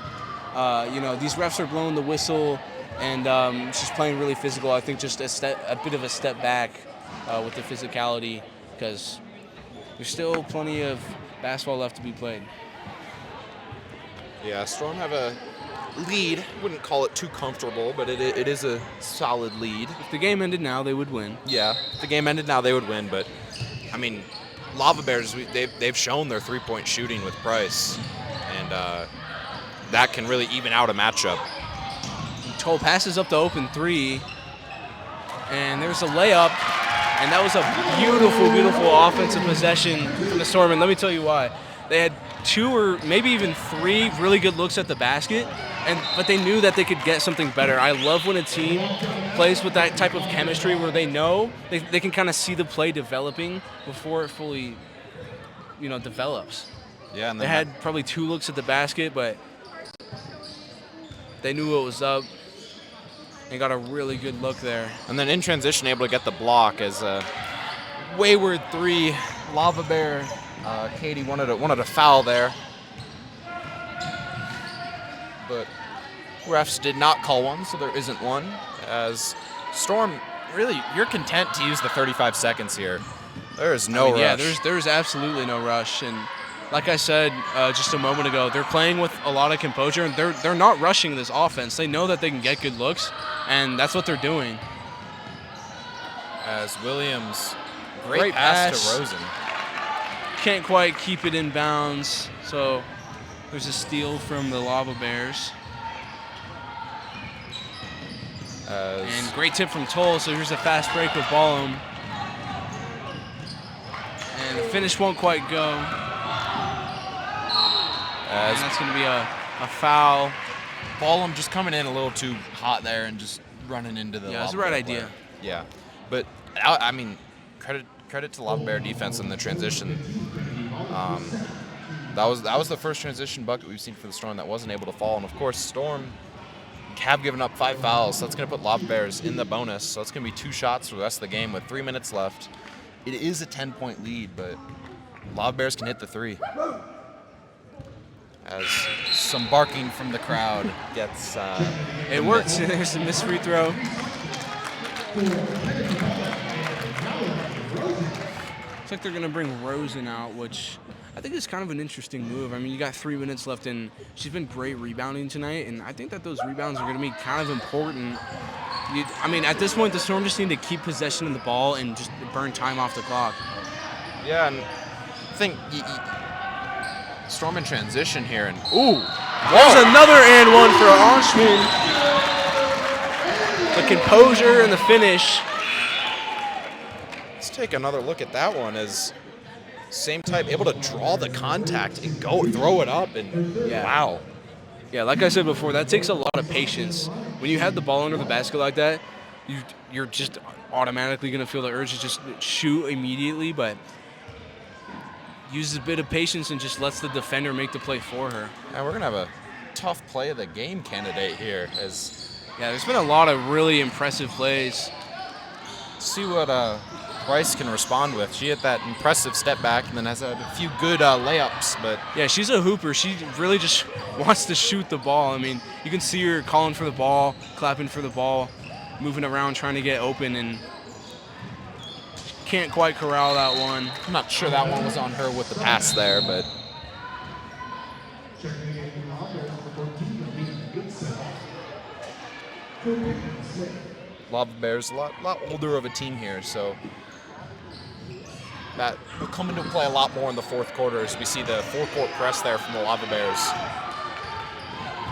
these refs are blowing the whistle, and she's playing really physical. I think just a bit of a step back with the physicality, because there's still plenty of basketball left to be played. Yeah, Storm have a lead. Wouldn't call it too comfortable, but it is a solid lead. If the game ended now, they would win. Yeah, if the game ended now, they would win. But I mean, Lava Bears, they've shown their 3-point shooting with Price, and that can really even out a matchup. Toll passes up to open 3, and there's a layup, and that was a beautiful, beautiful offensive possession from the Storm. And let me tell you why. They had 2 or maybe even 3 really good looks at the basket, but they knew that they could get something better. I love when a team plays with that type of chemistry where they know they can kind of see the play developing before it fully, develops. Yeah, and they had probably 2 looks at the basket, but they knew what was up and got a really good look there. And then in transition, able to get the block as a wayward 3. Lava Bear, Katie wanted a foul there, but refs did not call one, so there isn't one. As Storm, really, you're content to use the 35 seconds here. There is no rush. Yeah, there's absolutely no rush. And like I said just a moment ago, they're playing with a lot of composure, and they're not rushing this offense. They know that they can get good looks, and that's what they're doing. As Williams, great pass to Rosen. Can't quite keep it in bounds, so there's a steal from the Lava Bears. And great tip from Toll, so here's a fast break with Ballum. And the finish won't quite go. And that's going to be a foul. Ballum just coming in a little too hot there and just running into the Yeah, it's the right idea. Yeah, but I mean, credit to Lava Bear defense in the transition. That was the first transition bucket we've seen for the Storm that wasn't able to fall. And of course, Storm have given up 5 fouls, so that's going to put Lava Bears in the bonus. So it's going to be 2 shots for the rest of the game with 3 minutes left. It is a 10-point lead, but Lava Bears can hit the 3. As some barking from the crowd gets... it works. There's a missed free throw. Looks like they're going to bring Rosen out, which I think it's kind of an interesting move. I mean, you got 3 minutes left, and she's been great rebounding tonight, and I think that those rebounds are going to be kind of important. I mean, at this point, the Storm just need to keep possession of the ball and just burn time off the clock. Yeah, and I think Storm in transition here, and ooh, there's another and one for Ashman. The composure and the finish. Let's take another look at that one. As same type, able to draw the contact and go throw it up, and wow. Yeah, like I said before, that takes a lot of patience. When you have the ball under the basket like that, you're just automatically going to feel the urge to just shoot immediately, but uses a bit of patience and just lets the defender make the play for her. And we're going to have a tough play of the game candidate here. Yeah, there's been a lot of really impressive plays. See what Bryce can respond with. She had that impressive step back and then has a few good layups. But yeah, she's a hooper. She really just wants to shoot the ball. I mean, you can see her calling for the ball, clapping for the ball, moving around trying to get open, and can't quite corral that one. I'm not sure that one was on her with the pass there, but Lava Bears, a lot older of a team here, so that will come into play a lot more in the fourth quarter as we see the four-court press there from the Lava Bears.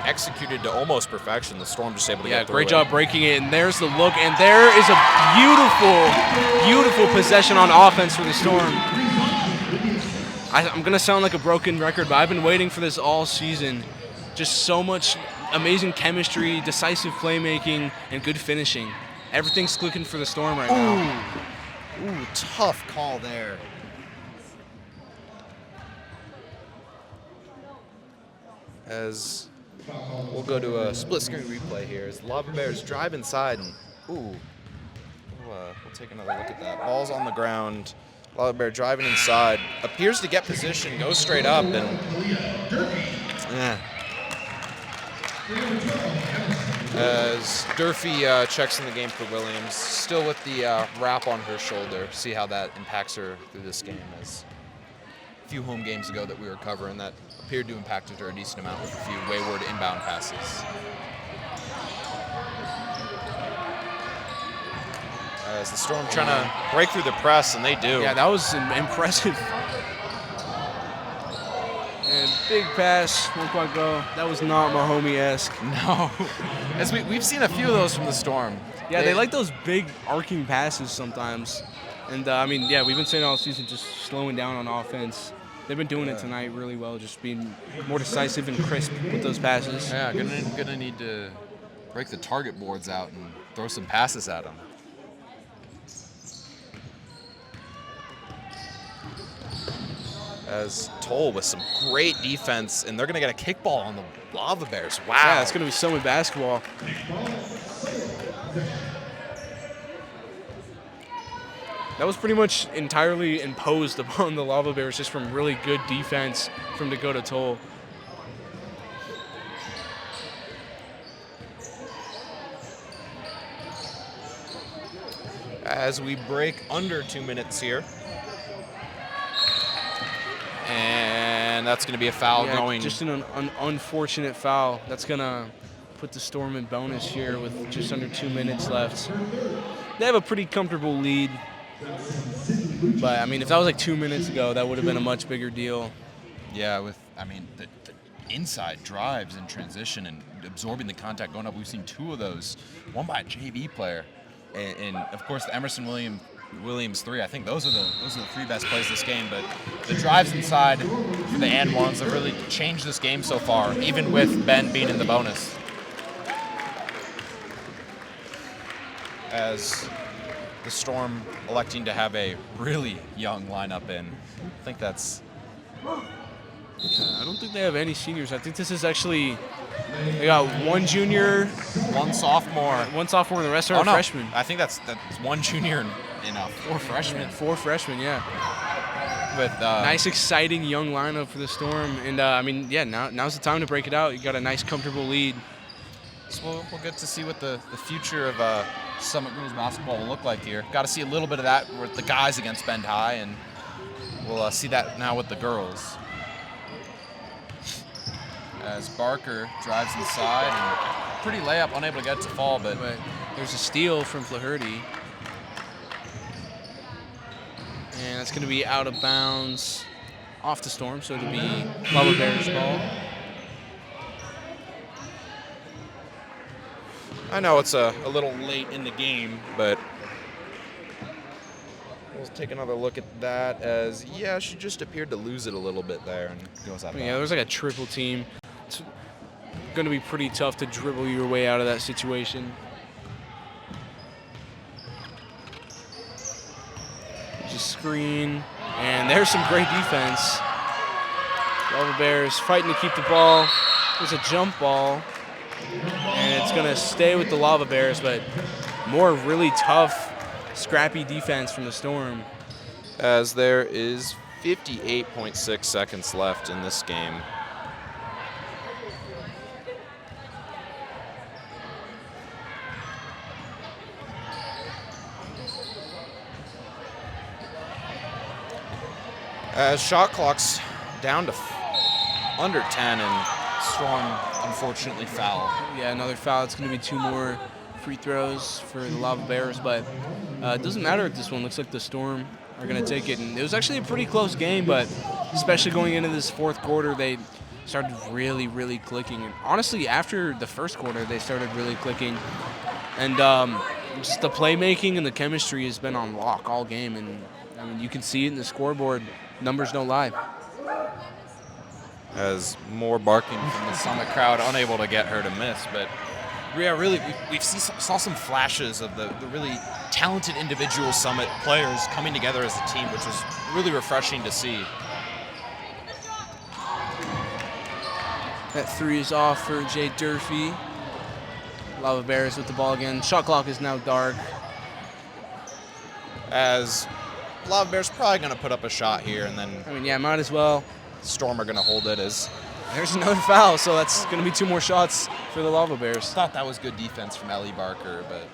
Executed to almost perfection. The Storm just able to get through great job breaking it, and there's the look, and there is a beautiful possession on offense for the Storm. I'm going to sound like a broken record, but I've been waiting for this all season. Just so much amazing chemistry, decisive playmaking, and good finishing. Everything's clicking for the Storm right now. Ooh, tough call there. As we'll go to a split screen replay here as the Lava Bears drive inside and we'll take another look at that. Ball's on the ground. Lava Bear driving inside. Appears to get position, goes straight up, and as Durfee checks in the game for Williams, still with the wrap on her shoulder. See how that impacts her through this game. As a few home games ago that we were covering, that appeared to impact her a decent amount with a few wayward inbound passes. As the Storm trying to break through the press, and they do. Yeah, that was impressive. And big pass, won't quite go. That was not Mahomey-esque. No. As we've seen a few of those from the Storm. Yeah, they like those big arcing passes sometimes. And, I mean, yeah, we've been saying all season just slowing down on offense. They've been doing it tonight really well, just being more decisive and crisp with those passes. Yeah, gonna need to break the target boards out and throw some passes at them. As Toll with some great defense, and they're going to get a kickball on the Lava Bears. Wow. Yeah, it's going to be so much basketball. That was pretty much entirely imposed upon the Lava Bears just from really good defense from Dakota Toll. As we break under 2 minutes here. And that's going to be a foul going. Just an unfortunate foul. That's going to put the Storm in bonus here with just under 2 minutes left. They have a pretty comfortable lead. But, I mean, if that was like 2 minutes ago, that would have been a much bigger deal. Yeah, the inside drives and transition and absorbing the contact going up. We've seen two of those, one by a JV player. And of course, the Emerson Williams three. I think those are the three best plays this game. But the drives inside for the and ones have really changed this game so far, even with Ben being in the bonus. As the Storm electing to have a really young lineup in. I think that's... I don't think they have any seniors. I think this is actually... They got one junior, one sophomore, and the rest are freshmen. I think that's one junior and 4 freshmen. 4 freshmen, yeah. With nice, exciting young lineup for the Storm, and I mean, yeah, now's the time to break it out. You got a nice, comfortable lead. So we'll get to see what the future of Summit Girls basketball will look like here. Got to see a little bit of that with the guys against Bend High, and We'll see that now with the girls. As Barker drives inside and pretty layup, unable to get it to fall, but there's a steal from Flaherty. And that's going to be out of bounds off the Storm, so it'll be Lava Bears ball. I know it's a little late in the game, but we'll take another look at that as, yeah, she just appeared to lose it a little bit there and goes out of bounds. Yeah, there's like a triple team. It's going to be pretty tough to dribble your way out of that situation. Just screen, and there's some great defense. Lava Bears fighting to keep the ball. There's a jump ball, and it's going to stay with the Lava Bears, but more really tough, scrappy defense from the Storm. As there is 58.6 seconds left in this game. As shot clock's down to under 10, and Storm unfortunately foul. Yeah, another foul. It's going to be 2 more free throws for the Lava Bears, but it doesn't matter at this one. Looks like the Storm are going to take it. And it was actually a pretty close game, but especially going into this fourth quarter, they started really, really clicking. And honestly, after the first quarter, they started really clicking. And just the playmaking and the chemistry has been on lock all game. And I mean, you can see it in the scoreboard. Numbers don't lie. As more barking from the Summit crowd, unable to get her to miss. But yeah, really, we saw some flashes of the really talented individual Summit players coming together as a team, which was really refreshing to see. That 3 is off for Jay Durfee. Lava Bears with the ball again. Shot clock is now dark. As Lava Bears probably going to put up a shot here, and then I mean, yeah, might as well. Storm are going to hold it as there's another foul, so that's going to be 2 more shots for the Lava Bears. Thought that was good defense from Ellie Barker, but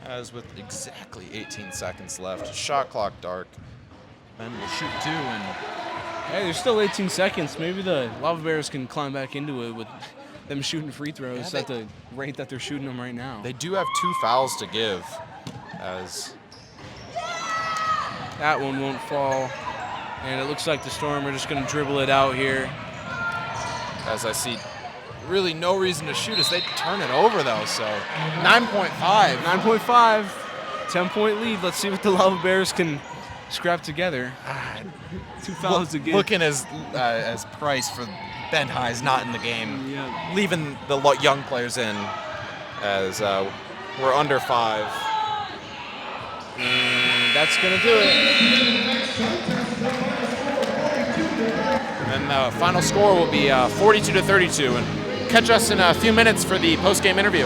as with exactly 18 seconds left, shot clock dark, Ben will shoot 2, and hey, there's still 18 seconds. Maybe the Lava Bears can climb back into it with them shooting free throws at the rate that they're shooting them right now. They do have 2 fouls to give, as that one won't fall. And it looks like the Storm are just going to dribble it out here. As I see really no reason to shoot as they turn it over, though. So 9.5. 9.5. 10-point lead. Let's see what the Lava Bears can scrap together. 2 fouls again. Looking as Price for Ben High's not in the game. Yeah. Leaving the young players in as we're under 5. And that's going to do it. And the final score will be 42-32. And catch us in a few minutes for the post-game interview.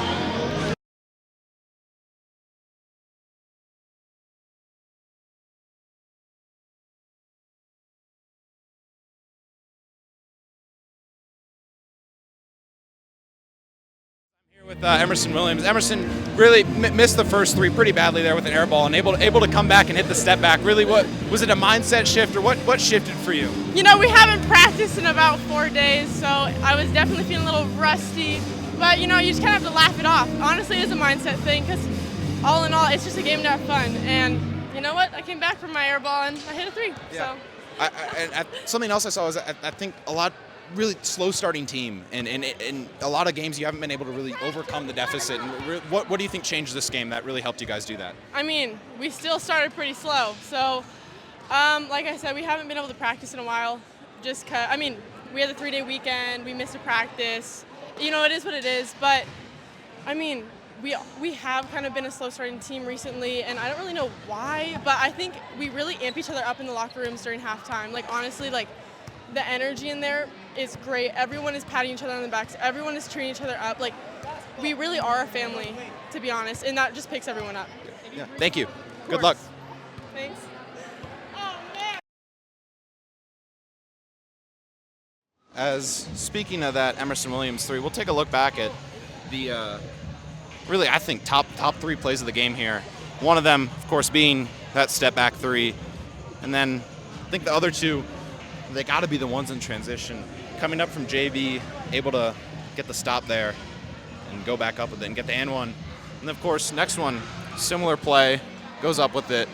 With Emerson Williams. Emerson really missed the first 3 pretty badly there with an air ball, and able to come back and hit the step back. Really, what was it, a mindset shift, or what shifted for you? You know, we haven't practiced in about 4 days, so I was definitely feeling a little rusty. But you know, you just kind of have to laugh it off. Honestly, it's a mindset thing, because all in all, it's just a game to have fun. And you know what? I came back from my air ball and I hit a 3. Yeah. So. And something else I saw is I think a lot. Really slow starting team, and in a lot of games you haven't been able to really overcome the deficit. And what do you think changed this game that really helped you guys do that? I mean, we still started pretty slow, so like I said, we haven't been able to practice in a while. Just 'cause, I mean, we had the 3-day weekend, we missed a practice. You know, it is what it is. But I mean, we have kind of been a slow starting team recently, and I don't really know why. But I think we really amp each other up in the locker rooms during halftime. Like honestly, like the energy in there is great. Everyone is patting each other on the backs. Everyone is treating each other up. Like, we really are a family, to be honest, and that just picks everyone up. Yeah. Thank you. Good luck. Thanks. As speaking of that Emerson Williams 3, we'll take a look back at the really, I think, top 3 plays of the game here. One of them, of course, being that step back 3. And then I think the other 2, they got to be the ones in transition. Coming up from JV, able to get the stop there and go back up with it and get the and one. And of course, next one, similar play, goes up with it,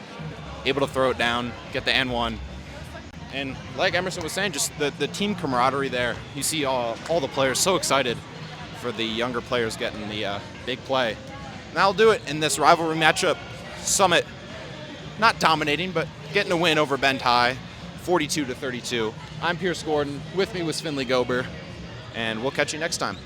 able to throw it down, get the and one. And like Emerson was saying, just the team camaraderie there. You see all the players so excited for the younger players getting the big play. And that'll do it in this rivalry matchup. Summit not dominating, but getting a win over Bend High, 42-32. I'm Pierce Gordon. With me was Finley Gober, and we'll catch you next time.